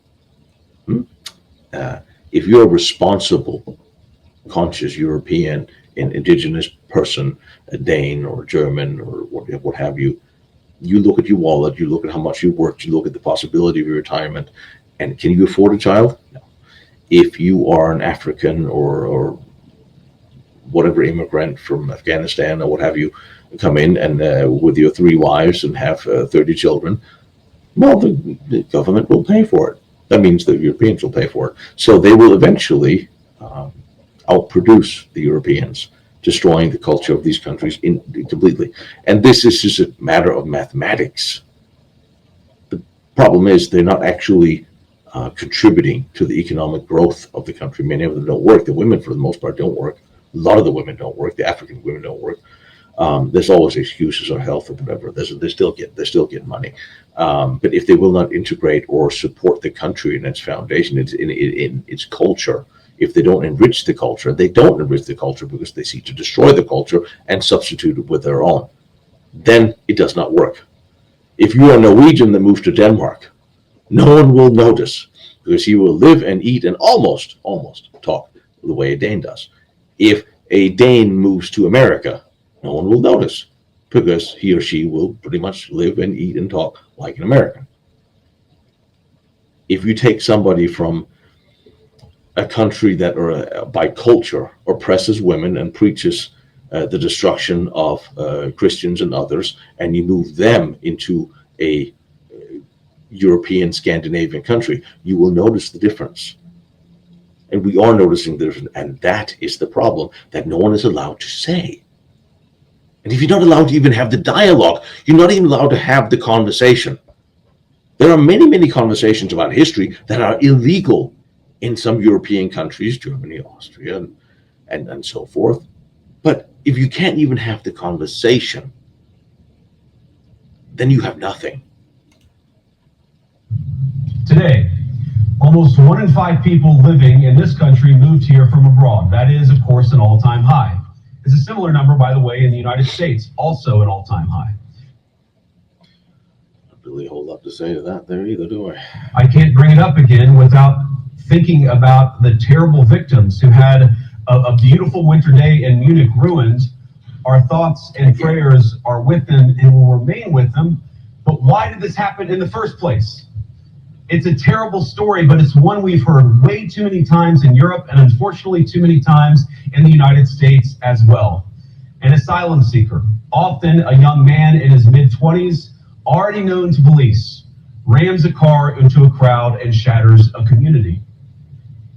If you're responsible conscious European, an indigenous person, a Dane or a German or what have you, you look at your wallet, you look at how much you worked, you look at the possibility of your retirement, and can you afford a child? No. If you are an African or whatever immigrant from Afghanistan or what have you, come in and with your 3 wives and have 30 children, well, the government will pay for it. That means the Europeans will pay for it. So they will eventually outproduce the Europeans, destroying the culture of these countries completely. And this is just a matter of mathematics. The problem is they're not actually contributing to the economic growth of the country. Many of them don't work. The women, for the most part, don't work. A lot of the women don't work. The African women don't work. There's always excuses or health or whatever. They still get money. But if they will not integrate or support the country in its foundation, in its culture, if they don't enrich the culture, they don't enrich the culture because they seek to destroy the culture and substitute it with their own. Then it does not work. If you are a Norwegian that moves to Denmark, no one will notice because he will live and eat and almost talk the way a Dane does. If a Dane moves to America, no one will notice because he or she will pretty much live and eat and talk like an American. If you take somebody from a country that by culture oppresses women and preaches the destruction of Christians and others, and you move them into a European Scandinavian country, you will notice the difference. And we are noticing the difference, and that is the problem that no one is allowed to say. And if you're not allowed to even have the dialogue, you're not even allowed to have the conversation. There are many conversations about history that are illegal in some European countries, Germany, Austria, and so forth. But if you can't even have the conversation, then you have nothing. Today, almost 1 in 5 people living in this country moved here from abroad. That is, of course, an all-time high. It's a similar number, by the way, in the United States, also an all-time high. Not really a whole lot to say to that there either, do I? I can't bring it up again without thinking about the terrible victims who had a beautiful winter day in Munich ruined. Our thoughts and prayers are with them and will remain with them. But why did this happen in the first place? It's a terrible story, but it's one we've heard way too many times in Europe and unfortunately too many times in the United States as well. An asylum seeker, often a young man in his mid-20s, already known to police, rams a car into a crowd and shatters a community.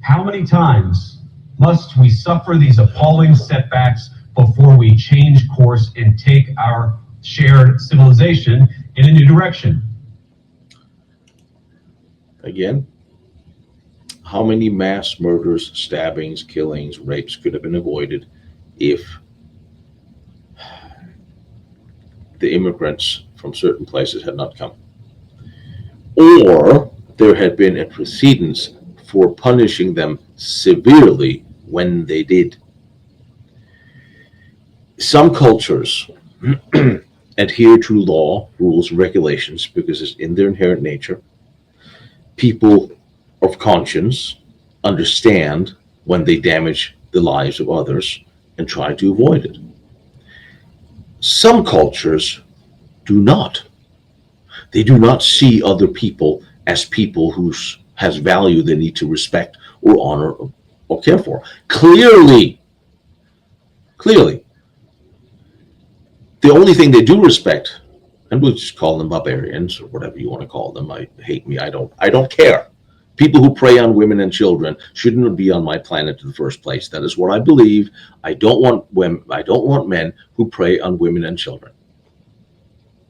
How many times must we suffer these appalling setbacks before we change course and take our shared civilization in a new direction? Again, how many mass murders, stabbings, killings, rapes could have been avoided if the immigrants from certain places had not come? Or there had been a precedence for punishing them severely when they did. Some cultures adhere to law, rules, and regulations because it's in their inherent nature. People of conscience understand when they damage the lives of others and try to avoid it. Some cultures do not. They do not see other people as people who has value they need to respect or honor or care for. Clearly, the only thing they do respect, and we'll just call them barbarians or whatever you want to call them. I don't care. People who prey on women and children shouldn't be on my planet in the first place. That is what I believe. I don't want men who prey on women and children.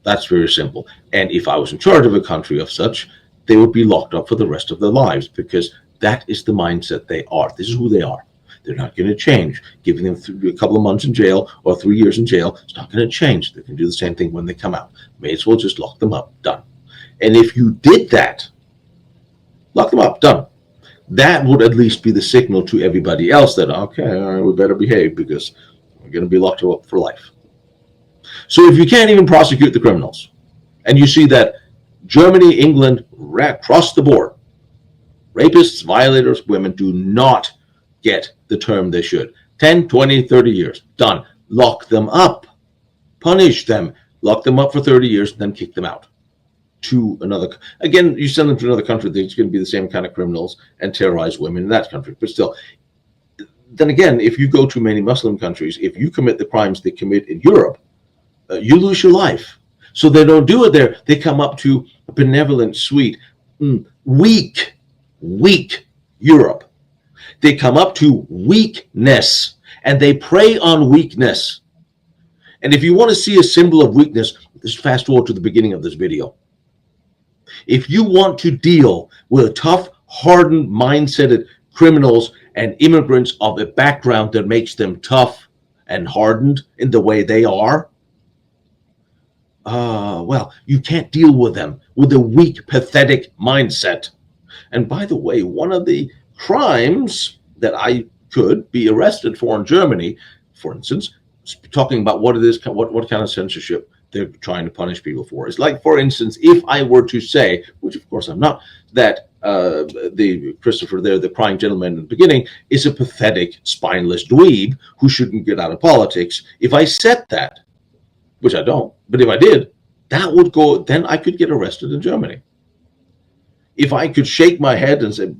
That's very simple. And if I was in charge of a country of such, they would be locked up for the rest of their lives because that is the mindset they are. This is who they are. They're not going to change. Giving them a couple of months in jail or 3 years in jail, it's not going to change. They can do the same thing when they come out. May as well just lock them up. Done. And if you did that, lock them up. Done. That would at least be the signal to everybody else that, okay, all right, we better behave because we're going to be locked up for life. So if you can't even prosecute the criminals, and you see that Germany, England, across the board, rapists, violators, women do not get the term they should. 10, 20, 30 years. Done. Lock them up. Punish them. Lock them up for 30 years, then kick them out to another. Again, you send them to another country, they're going to be the same kind of criminals and terrorize women in that country. But still, then again, if you go to many Muslim countries, if you commit the crimes they commit in Europe, you lose your life. So they don't do it there. They come up to a benevolent, sweet, weak Europe. They come up to weakness, and they prey on weakness. And if you want to see a symbol of weakness, just fast forward to the beginning of this video. If you want to deal with tough, hardened, mindseted criminals and immigrants of a background that makes them tough and hardened in the way they are, well, you can't deal with them with a weak, pathetic mindset. And by the way, one of the crimes that I could be arrested for in Germany, for instance, talking about what it is, what kind of censorship they're trying to punish people for. It's like, for instance, if I were to say, which of course I'm not, that the Christopher there, the crying gentleman in the beginning, is a pathetic, spineless dweeb who shouldn't get out of politics. If I said that, which I don't, but if I did, that would go, then I could get arrested in Germany. If I could shake my head and say,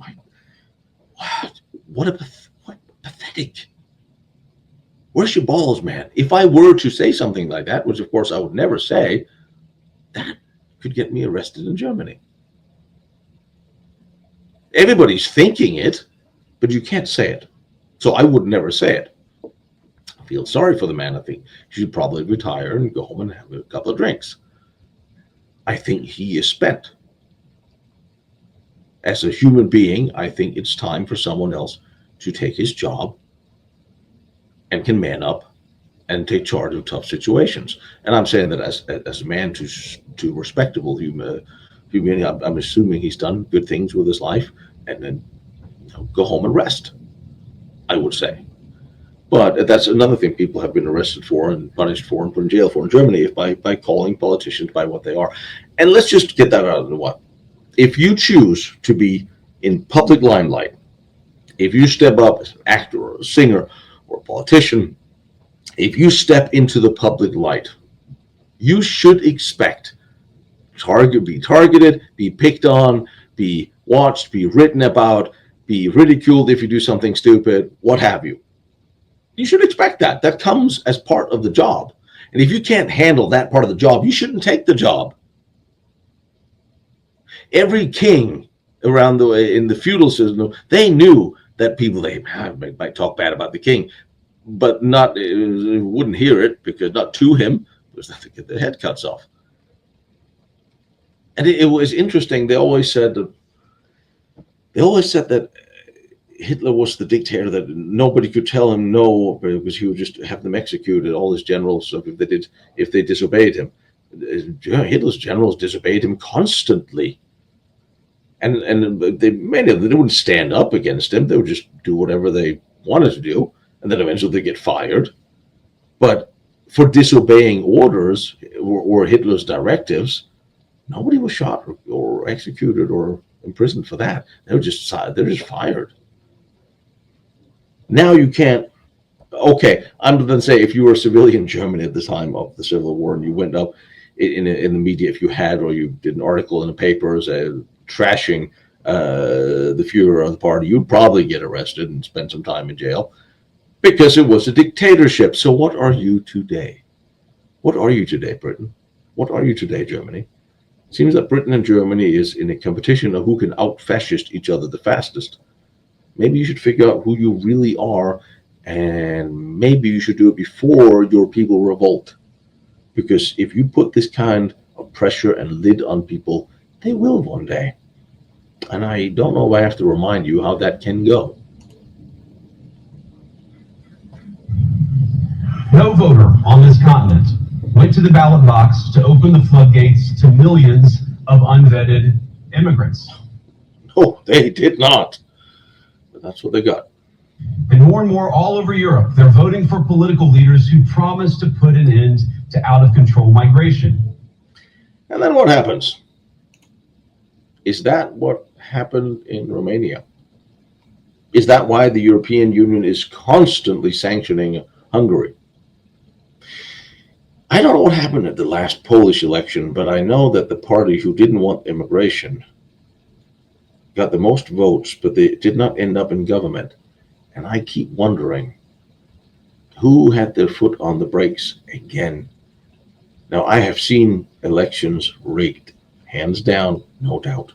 what pathetic. Where's your balls, man? If I were to say something like that, which of course I would never say, that could get me arrested in Germany. Everybody's thinking it, but you can't say it. So I would never say it. I feel sorry for the man. I think he should probably retire and go home and have a couple of drinks. I think he is spent. As a human being, I think it's time for someone else to take his job and can man up and take charge of tough situations. And I'm saying that as a man to respectable human, I'm assuming he's done good things with his life, and then go home and rest, I would say. But that's another thing people have been arrested for and punished for and put in jail for in Germany, by calling politicians by what they are. And let's just get that out of the way. If you choose to be in public limelight, if you step up as an actor or a singer or a politician, if you step into the public light, you should expect be targeted, be picked on, be watched, be written about, be ridiculed if you do something stupid, what have you. You should expect that. That comes as part of the job. And if you can't handle that part of the job, you shouldn't take the job. Every king around the way in the feudal system, they knew that people, they might talk bad about the king, but not wouldn't hear it, because not to him, because they get their head cuts off. And it was interesting. They always said that Hitler was the dictator, that nobody could tell him no, because he would just have them executed, all his generals, if they disobeyed him. Hitler's generals disobeyed him constantly. And many of them, they wouldn't stand up against him. They would just do whatever they wanted to do, and then eventually they get fired. But for disobeying orders or Hitler's directives, nobody was shot or executed or imprisoned for that. They're just fired. Now you can't. Okay, I'm going to say, if you were a civilian in Germany at the time of the Civil War and you went up in the media, if you had, or you did an article in the papers trashing the Fuhrer of the party, you'd probably get arrested and spend some time in jail, because it was a dictatorship. So what are you today? What are you today, Britain? What are you today, Germany? It seems that Britain and Germany is in a competition of who can out-fascist each other the fastest. Maybe you should figure out who you really are, and maybe you should do it before your people revolt. Because if you put this kind of pressure and lid on people, they will one day. And I don't know if I have to remind you how that can go. No voter on this continent went to the ballot box to open the floodgates to millions of unvetted immigrants. No, they did not. But that's what they got. And more all over Europe, they're voting for political leaders who promise to put an end to out-of-control migration. And then what happens? Is that what happened in Romania? Is that why the European Union is constantly sanctioning Hungary? I don't know what happened at the last Polish election, but I know that the party who didn't want immigration got the most votes, but they did not end up in government. And I keep wondering who had their foot on the brakes again. Now, I have seen elections rigged, hands down, no doubt.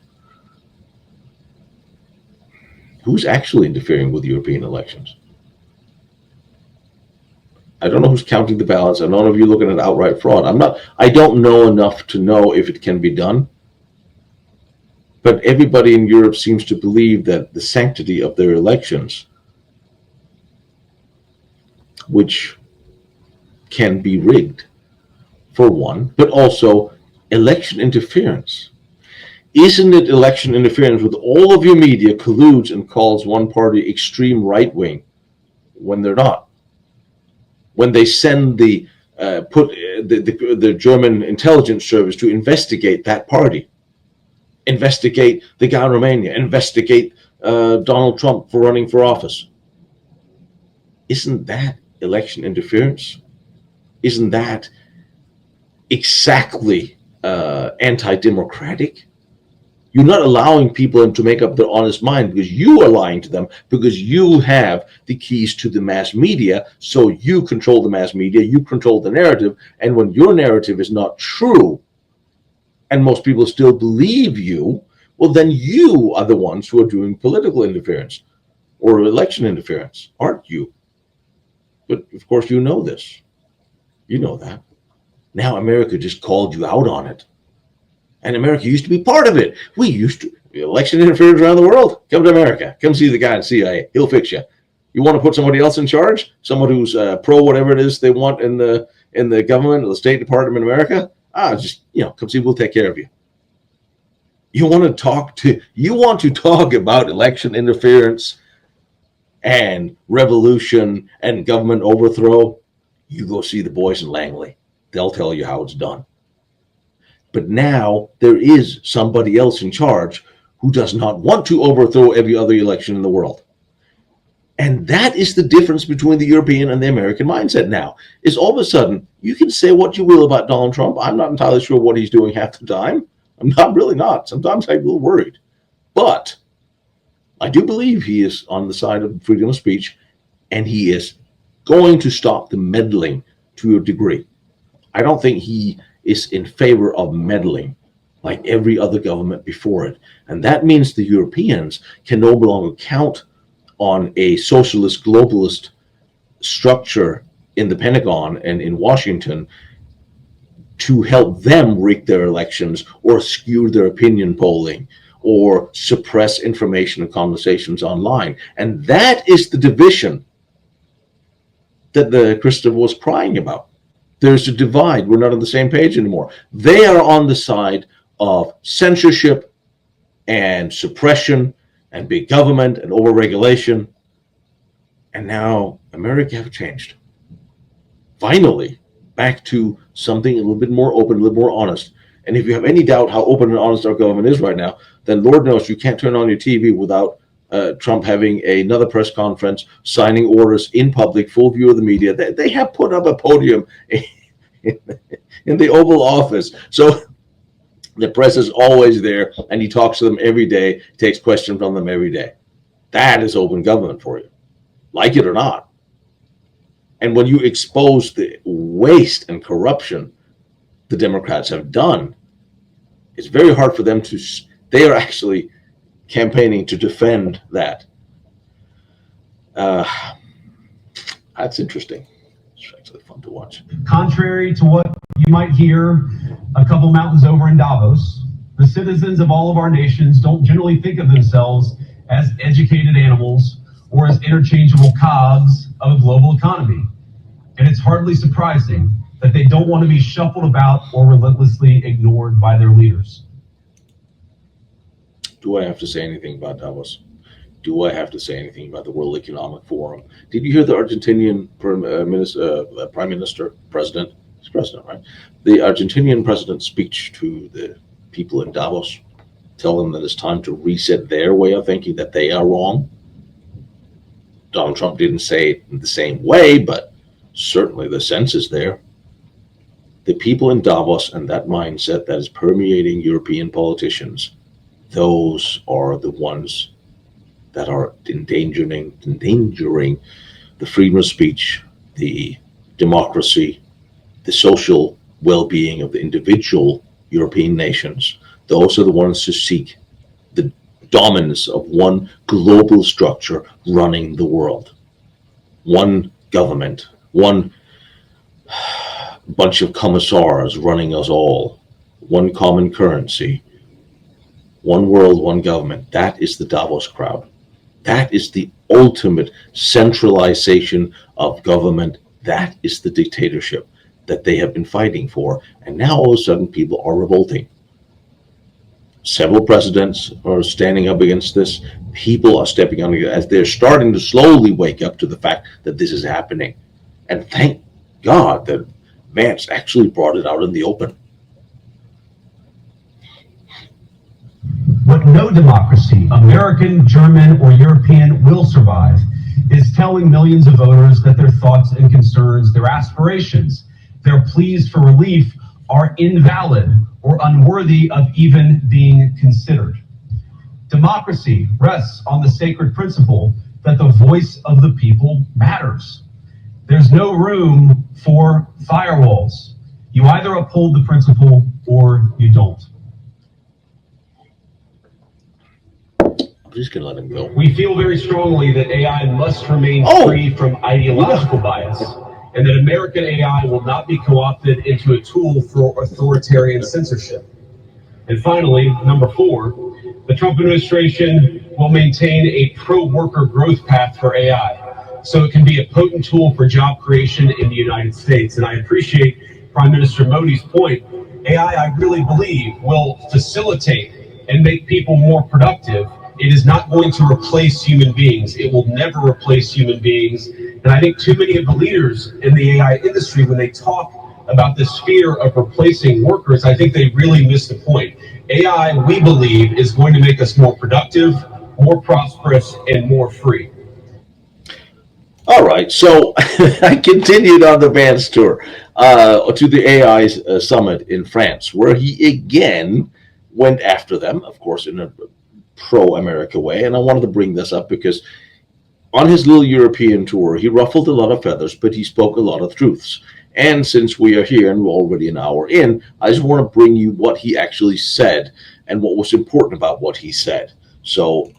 Who's actually interfering with European elections? I don't know who's counting the ballots. I don't know if you're looking at outright fraud. I don't know enough to know if it can be done. But everybody in Europe seems to believe that the sanctity of their elections, which can be rigged, for one, but also election interference. Isn't it election interference with all of your media colludes and calls one party extreme right wing when they're not? When they send the German intelligence service to investigate that party, investigate the guy in Romania, investigate Donald Trump for running for office. Isn't that election interference? Isn't that exactly anti-democratic? You're not allowing people to make up their honest mind because you are lying to them, because you have the keys to the mass media. So you control the mass media, you control the narrative. And when your narrative is not true, and most people still believe you, well, then you are the ones who are doing political interference or election interference, aren't you? But of course, you know this. You know that. Now America just called you out on it. And America used to be part of it. We used to, election interference around the world. Come to America. Come see the guy in CIA. He'll fix you. You want to put somebody else in charge? Someone who's pro whatever it is they want in the government or the State Department in America? Just come see. We'll take care of you. You want to talk about election interference and revolution and government overthrow? You go see the boys in Langley. They'll tell you how it's done. But now there is somebody else in charge who does not want to overthrow every other election in the world. And that is the difference between the European and the American mindset now, is all of a sudden, you can say what you will about Donald Trump. I'm not entirely sure what he's doing half the time. I'm really not. Sometimes I'm a little worried. But I do believe he is on the side of freedom of speech, and he is going to stop the meddling to a degree. I don't think he is in favor of meddling like every other government before it. And that means the Europeans can no longer count on a socialist globalist structure in the Pentagon and in Washington to help them rig their elections or skew their opinion polling or suppress information and conversations online. And that is the division that Christopher was crying about. There's a divide. We're not on the same page anymore. They are on the side of censorship and suppression and big government and overregulation. And now America have changed. Finally, back to something a little bit more open, a little more honest. And if you have any doubt how open and honest our government is right now, then Lord knows you can't turn on your TV without Trump having another press conference, signing orders in public, full view of the media. They have put up a podium in the Oval Office. So the press is always there, and he talks to them every day, takes questions from them every day. That is open government for you, like it or not. And when you expose the waste and corruption the Democrats have done, it's very hard for them to, they are actually campaigning to defend that. That's interesting. It's actually fun to watch. Contrary to what you might hear a couple mountains over in Davos, the citizens of all of our nations don't generally think of themselves as educated animals or as interchangeable cogs of a global economy. And it's hardly surprising that they don't want to be shuffled about or relentlessly ignored by their leaders. Do I have to say anything about Davos? Do I have to say anything about the World Economic Forum? Did you hear the Argentinian Prime Minister, President? He's president, right? The Argentinian president's speech to the people in Davos, tell them that it's time to reset their way of thinking, that they are wrong. Donald Trump didn't say it in the same way, but certainly the sense is there. The people in Davos and that mindset that is permeating European politicians, those are the ones that are endangering the freedom of speech, the democracy, the social well-being of the individual European nations. Those are the ones who seek the dominance of one global structure running the world. One government, one bunch of commissars running us all, one common currency, one world, one government. That is the Davos crowd. That is the ultimate centralization of government. That is the dictatorship that they have been fighting for. And now all of a sudden people are revolting. Several presidents are standing up against this. People are stepping on it as they're starting to slowly wake up to the fact that this is happening. And thank God that Vance actually brought it out in the open. What no democracy, American, German, or European, will survive is telling millions of voters that their thoughts and concerns, their aspirations, their pleas for relief are invalid or unworthy of even being considered. Democracy rests on the sacred principle that the voice of the people matters. There's no room for firewalls. You either uphold the principle or you don't. I'm just going to let him go. We feel very strongly that AI must remain free from ideological bias, and that American AI will not be co-opted into a tool for authoritarian censorship. And finally, number 4, the Trump administration will maintain a pro-worker growth path for AI, so it can be a potent tool for job creation in the United States. And I appreciate Prime Minister Modi's point. AI, I really believe, will facilitate and make people more productive. It is not going to replace human beings. It will never replace human beings. And I think too many of the leaders in the AI industry, when they talk about this fear of replacing workers, I think they really miss the point. AI, we believe, is going to make us more productive, more prosperous, and more free. All right, so I continued on the Vance tour to the AI summit in France, where he again went after them, of course, in a pro-America way. And I wanted to bring this up because on his little European tour, he ruffled a lot of feathers, but he spoke a lot of truths. And since we are here and we're already an hour in, I just want to bring you what he actually said and what was important about what he said. So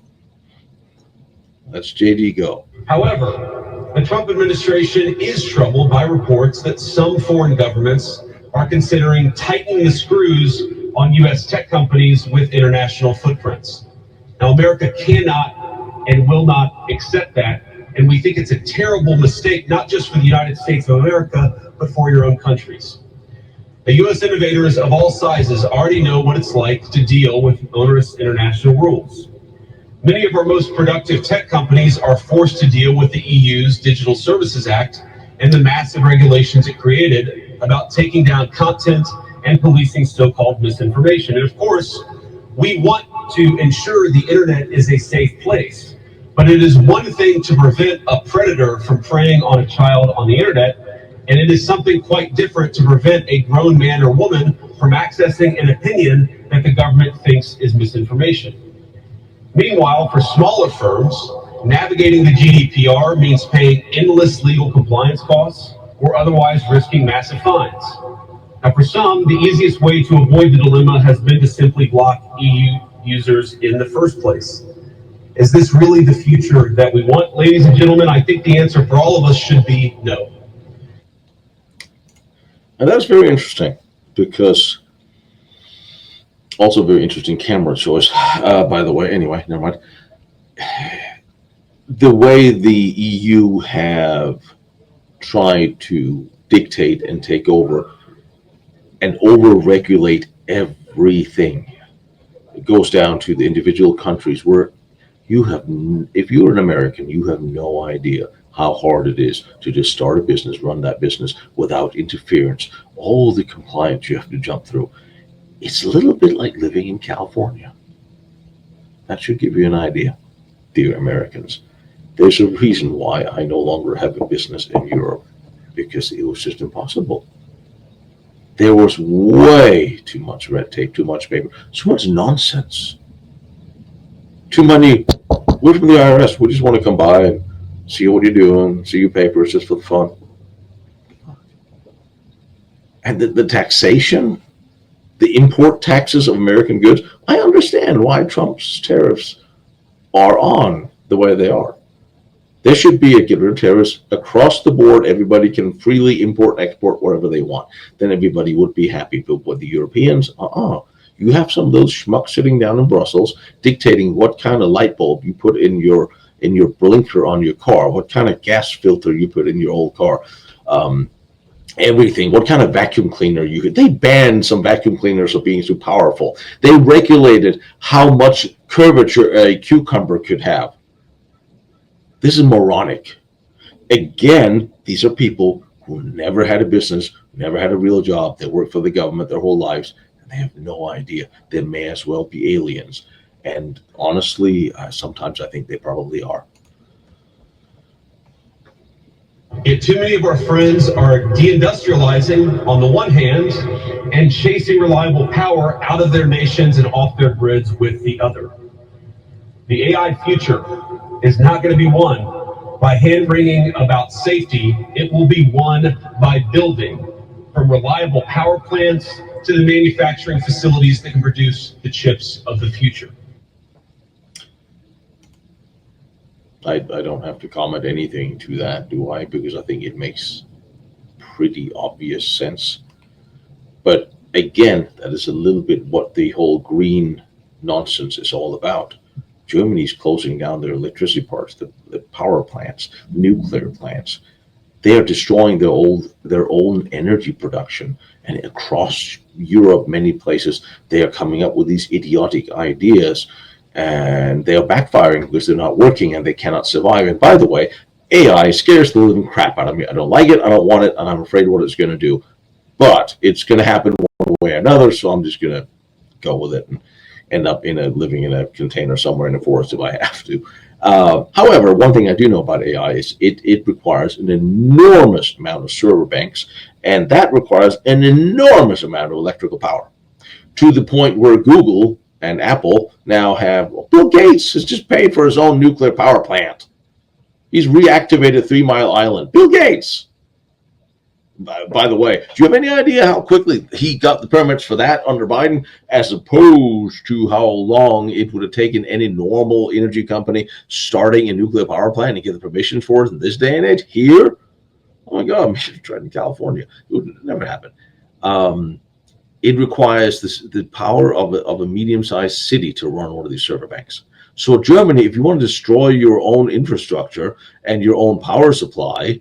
let's JD go. However, the Trump administration is troubled by reports that some foreign governments are considering tightening the screws on U.S. tech companies with international footprints. Now, America cannot and will not accept that, and we think it's a terrible mistake, not just for the United States of America, but for your own countries. The U.S. innovators of all sizes already know what it's like to deal with onerous international rules. Many of our most productive tech companies are forced to deal with the EU's Digital Services Act and the massive regulations it created about taking down content and policing so-called misinformation. And of course, we want to ensure the internet is a safe place, but it is one thing to prevent a predator from preying on a child on the internet, and it is something quite different to prevent a grown man or woman from accessing an opinion that the government thinks is misinformation. Meanwhile, for smaller firms, navigating the GDPR means paying endless legal compliance costs or otherwise risking massive fines. Now, for some, the easiest way to avoid the dilemma has been to simply block EU users in the first place. Is this really the future that we want, ladies and gentlemen? I think the answer for all of us should be no. And that's very interesting because also very interesting camera choice, by the way. Anyway, never mind. The way the EU have tried to dictate and take over and over-regulate everything. It goes down to the individual countries where you have, if you're an American, you have no idea how hard it is to just start a business, run that business without interference, all the compliance you have to jump through. It's a little bit like living in California. That should give you an idea, dear Americans. There's a reason why I no longer have a business in Europe, because it was just impossible. There was way too much red tape, too much paper, too much nonsense, too many. We're from the IRS. We just want to come by and see what you're doing, see your papers just for fun. And the taxation, the import taxes of American goods, I understand why Trump's tariffs are on the way they are. There should be a get rid of tariffs across the board. Everybody can freely import and export wherever they want. Then everybody would be happy. But with the Europeans, you have some of those schmucks sitting down in Brussels dictating what kind of light bulb you put in your blinker on your car, what kind of gas filter you put in your old car, everything, what kind of vacuum cleaner you could. They banned some vacuum cleaners for being too powerful. They regulated how much curvature a cucumber could have. This is moronic. Again, these are people who never had a business, never had a real job. They worked for the government their whole lives, and they have no idea. They may as well be aliens. And honestly, sometimes I think they probably are. Yet too many of our friends are deindustrializing on the one hand and chasing reliable power out of their nations and off their grids with the other. The AI future is not going to be won by hand-wringing about safety. It will be won by building, from reliable power plants to the manufacturing facilities that can produce the chips of the future. I don't have to comment anything to that, do I? Because I think it makes pretty obvious sense. But again, that is a little bit what the whole green nonsense is all about. Germany's closing down their electricity parks, the power plants, nuclear plants. They are destroying their own energy production. And across Europe, many places, they are coming up with these idiotic ideas, and they are backfiring because they're not working and they cannot survive. And by the way, AI scares the living crap out of me. I don't like it, I don't want it, and I'm afraid what it's going to do. But it's going to happen one way or another, so I'm just going to go with it and end up living in a container somewhere in the forest if I have to. However, one thing I do know about AI is it requires an enormous amount of server banks, and that requires an enormous amount of electrical power, to the point where Google and Apple now have, Bill Gates has just paid for his own nuclear power plant. He's reactivated 3 Mile Island. Bill Gates. By the way, do you have any idea how quickly he got the permits for that under Biden, as opposed to how long it would have taken any normal energy company starting a nuclear power plant to get the permission for it in this day and age? Here? Oh my God, maybe tried in California. It would never happen. It requires the power of a medium-sized city to run one of these server banks. So Germany, if you want to destroy your own infrastructure and your own power supply,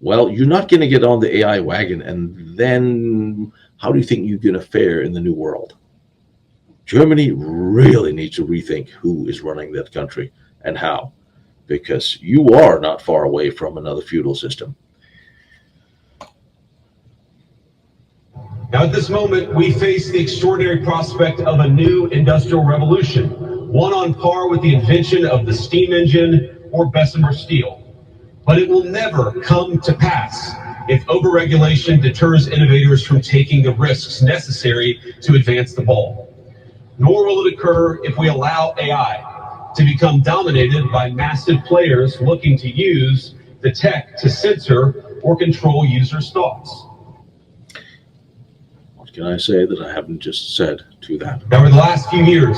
well, you're not going to get on the AI wagon. And then how do you think you're going to fare in the new world? Germany really needs to rethink who is running that country and how, because you are not far away from another feudal system. Now, at this moment, we face the extraordinary prospect of a new industrial revolution, one on par with the invention of the steam engine or Bessemer steel. But it will never come to pass if overregulation deters innovators from taking the risks necessary to advance the ball. Nor will it occur if we allow AI to become dominated by massive players looking to use the tech to censor or control users' thoughts. What can I say that I haven't just said to that? Now, over the last few years,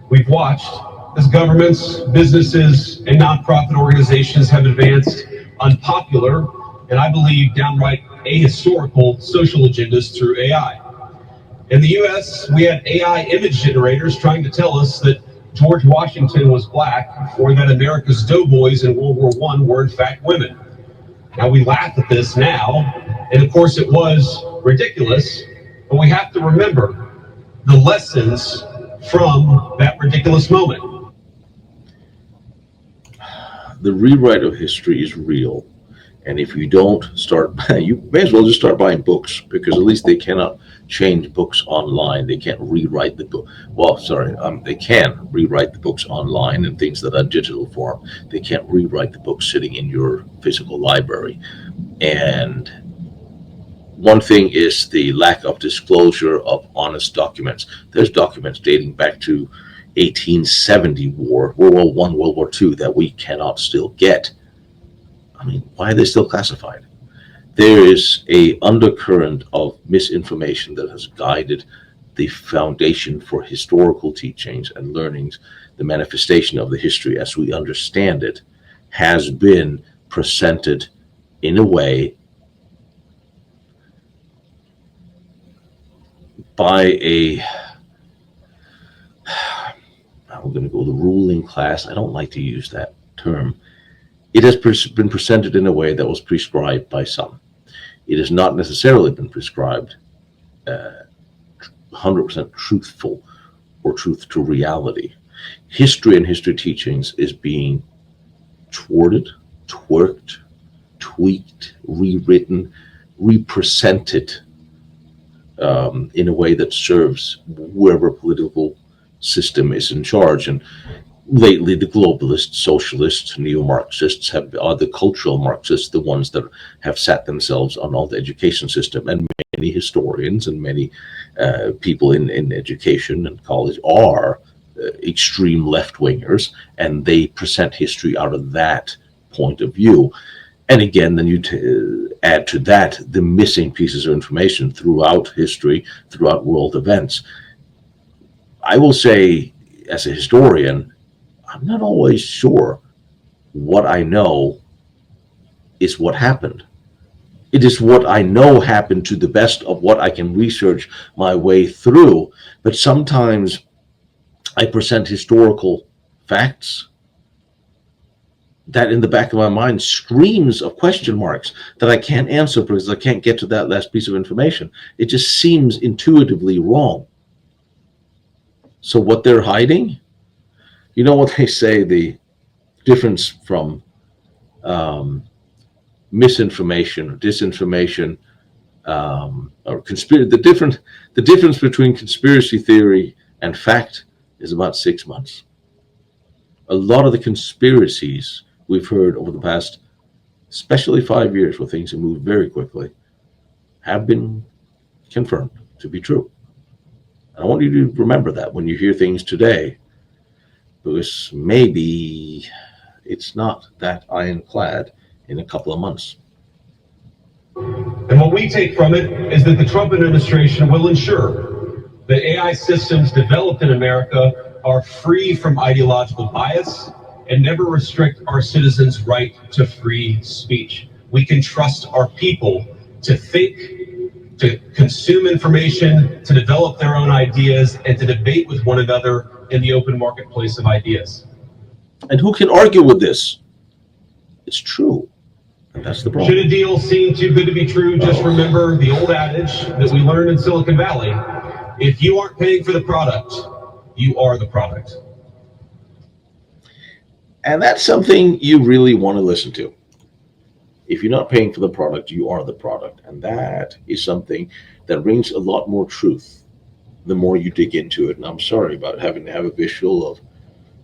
we've watched as governments, businesses, and nonprofit organizations have advanced unpopular and, I believe, downright ahistorical social agendas through AI. In the US, we had AI image generators trying to tell us that George Washington was black, or that America's doughboys in World War I were in fact women. Now, we laugh at this now, and of course it was ridiculous, but we have to remember the lessons from that ridiculous moment. The rewrite of history is real, And if you don't start, you may as well just start buying books, because at least they cannot change books online. They can't rewrite the book. Well, sorry, they can rewrite the books online and things that are digital form. They can't rewrite the books sitting in your physical library. And one thing is the lack of disclosure of honest documents. There's documents dating back to 1870 war, World War One, World War Two, that we cannot still get. I mean, why are they still classified? There is a undercurrent of misinformation that has guided the foundation for historical teachings and learnings. The manifestation of the history as we understand it has been presented in a way by I'm going to go the ruling class. I don't like to use that term. It has been presented in a way that was prescribed by some. It has not necessarily been prescribed 100% truthful or truth to reality. History and history teachings is being thwarted, twerked, tweaked, rewritten, represented in a way that serves whoever political system is in charge. And lately, the globalists, socialists, neo-Marxists are the cultural Marxists, the ones that have sat themselves on all the education system. And many historians and many people in education and college are extreme left-wingers, and they present history out of that point of view. And again, then you add to that the missing pieces of information throughout history, throughout world events. I will say, as a historian, I'm not always sure what I know is what happened. It is what I know happened to the best of what I can research my way through. But sometimes I present historical facts that in the back of my mind screams of question marks that I can't answer because I can't get to that last piece of information. It just seems intuitively wrong. So what they're hiding, you know what they say, the difference from misinformation or disinformation, or the difference between conspiracy theory and fact is about 6 months. A lot of the conspiracies we've heard over the past, especially 5 years, where things have moved very quickly, have been confirmed to be true. And I want you to remember that when you hear things today, because maybe it's not that ironclad in a couple of months. And what we take from it is that the Trump administration will ensure that AI systems developed in America are free from ideological bias and never restrict our citizens' right to free speech. We can trust our people to think, to consume information, to develop their own ideas, and to debate with one another in the open marketplace of ideas. And who can argue with this? It's true. And that's the problem. Should a deal seem too good to be true, just remember the old adage that we learned in Silicon Valley: if you aren't paying for the product, you are the product. And that's something you really want to listen to. If you're not paying for the product, you are the product. And that is something that rings a lot more truth the more you dig into it. And I'm sorry about having to have a visual of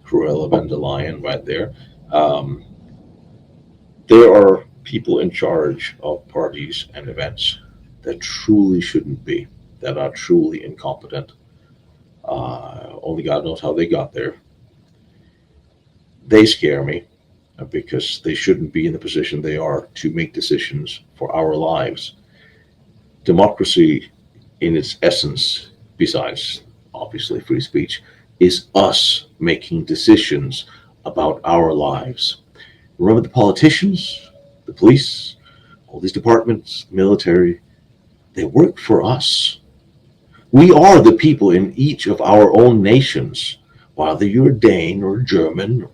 Cruella van der Leyen right there. There are people in charge of parties and events that truly shouldn't be, that are truly incompetent. Only God knows how they got there. They scare me because they shouldn't be in the position they are to make decisions for our lives. Democracy, in its essence, besides obviously free speech, is us making decisions about our lives. Remember, the politicians, the police, all these departments, military, they work for us. We are the people in each of our own nations, whether you're Dane or German, or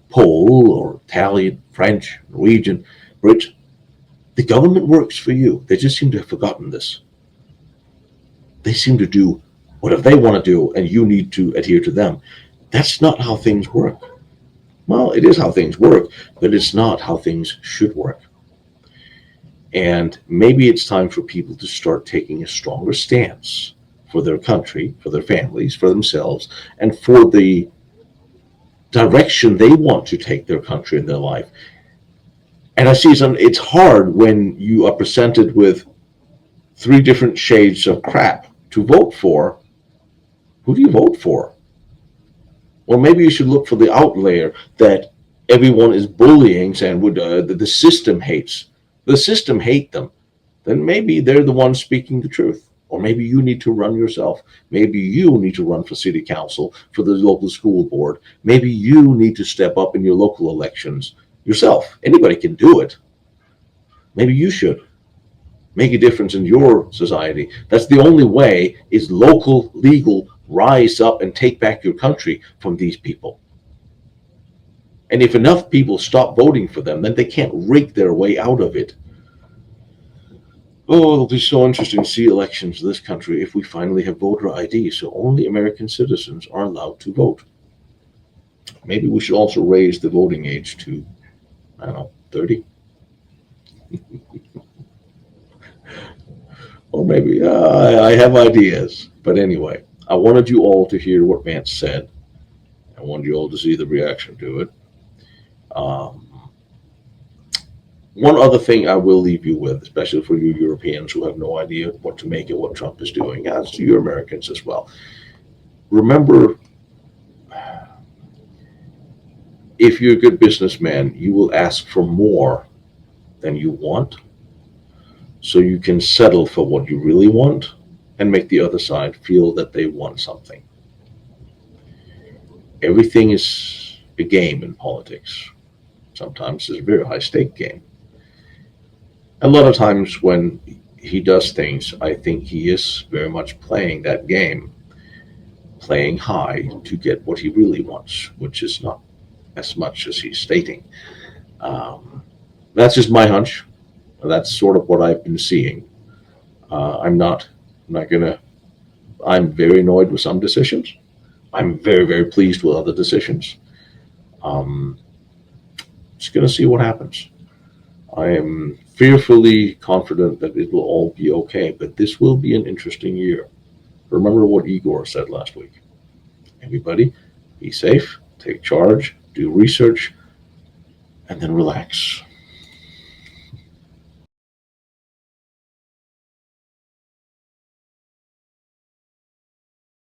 Pole or Italian, French, Norwegian, Brit. The government works for you. They just seem to have forgotten this. They seem to do whatever they want to do, and you need to adhere to them. That's not how things work. Well, it is how things work, but it's not how things should work. And maybe it's time for people to start taking a stronger stance for their country, for their families, for themselves, and for the direction they want to take their country and their life. And I see it's hard when you are presented with three different shades of crap to vote for. Who do you vote for? Well, maybe you should look for the outlier that everyone is bullying, saying that the system hates. The system hate them. Then maybe they're the ones speaking the truth. Or maybe you need to run yourself. Maybe you need to run for city council, for the local school board. Maybe you need to step up in your local elections yourself. Anybody can do it. Maybe you should make a difference in your society. That's the only way is local, legal, rise up and take back your country from these people. And if enough people stop voting for them, then they can't rig their way out of it. Oh, it'll be so interesting to see elections in this country if we finally have voter ID, so only American citizens are allowed to vote. Maybe we should also raise the voting age to, I don't know, 30? Or maybe I have ideas. But anyway, I wanted you all to hear what Vance said. I wanted you all to see the reaction to it. One other thing I will leave you with, especially for you Europeans who have no idea what to make of what Trump is doing, as to you Americans as well. Remember, if you're a good businessman, you will ask for more than you want, so you can settle for what you really want and make the other side feel that they want something. Everything is a game in politics. Sometimes it's a very high stake game. A lot of times when he does things, I think he is very much playing that game, playing high to get what he really wants, which is not as much as he's stating. That's just my hunch. That's sort of what I've been seeing. I'm not gonna. I'm very annoyed with some decisions. I'm very, very pleased with other decisions. Just gonna see what happens. I am fearfully confident that it will all be okay, but this will be an interesting year. Remember what Igor said last week. Everybody, be safe, take charge, do research, and then relax.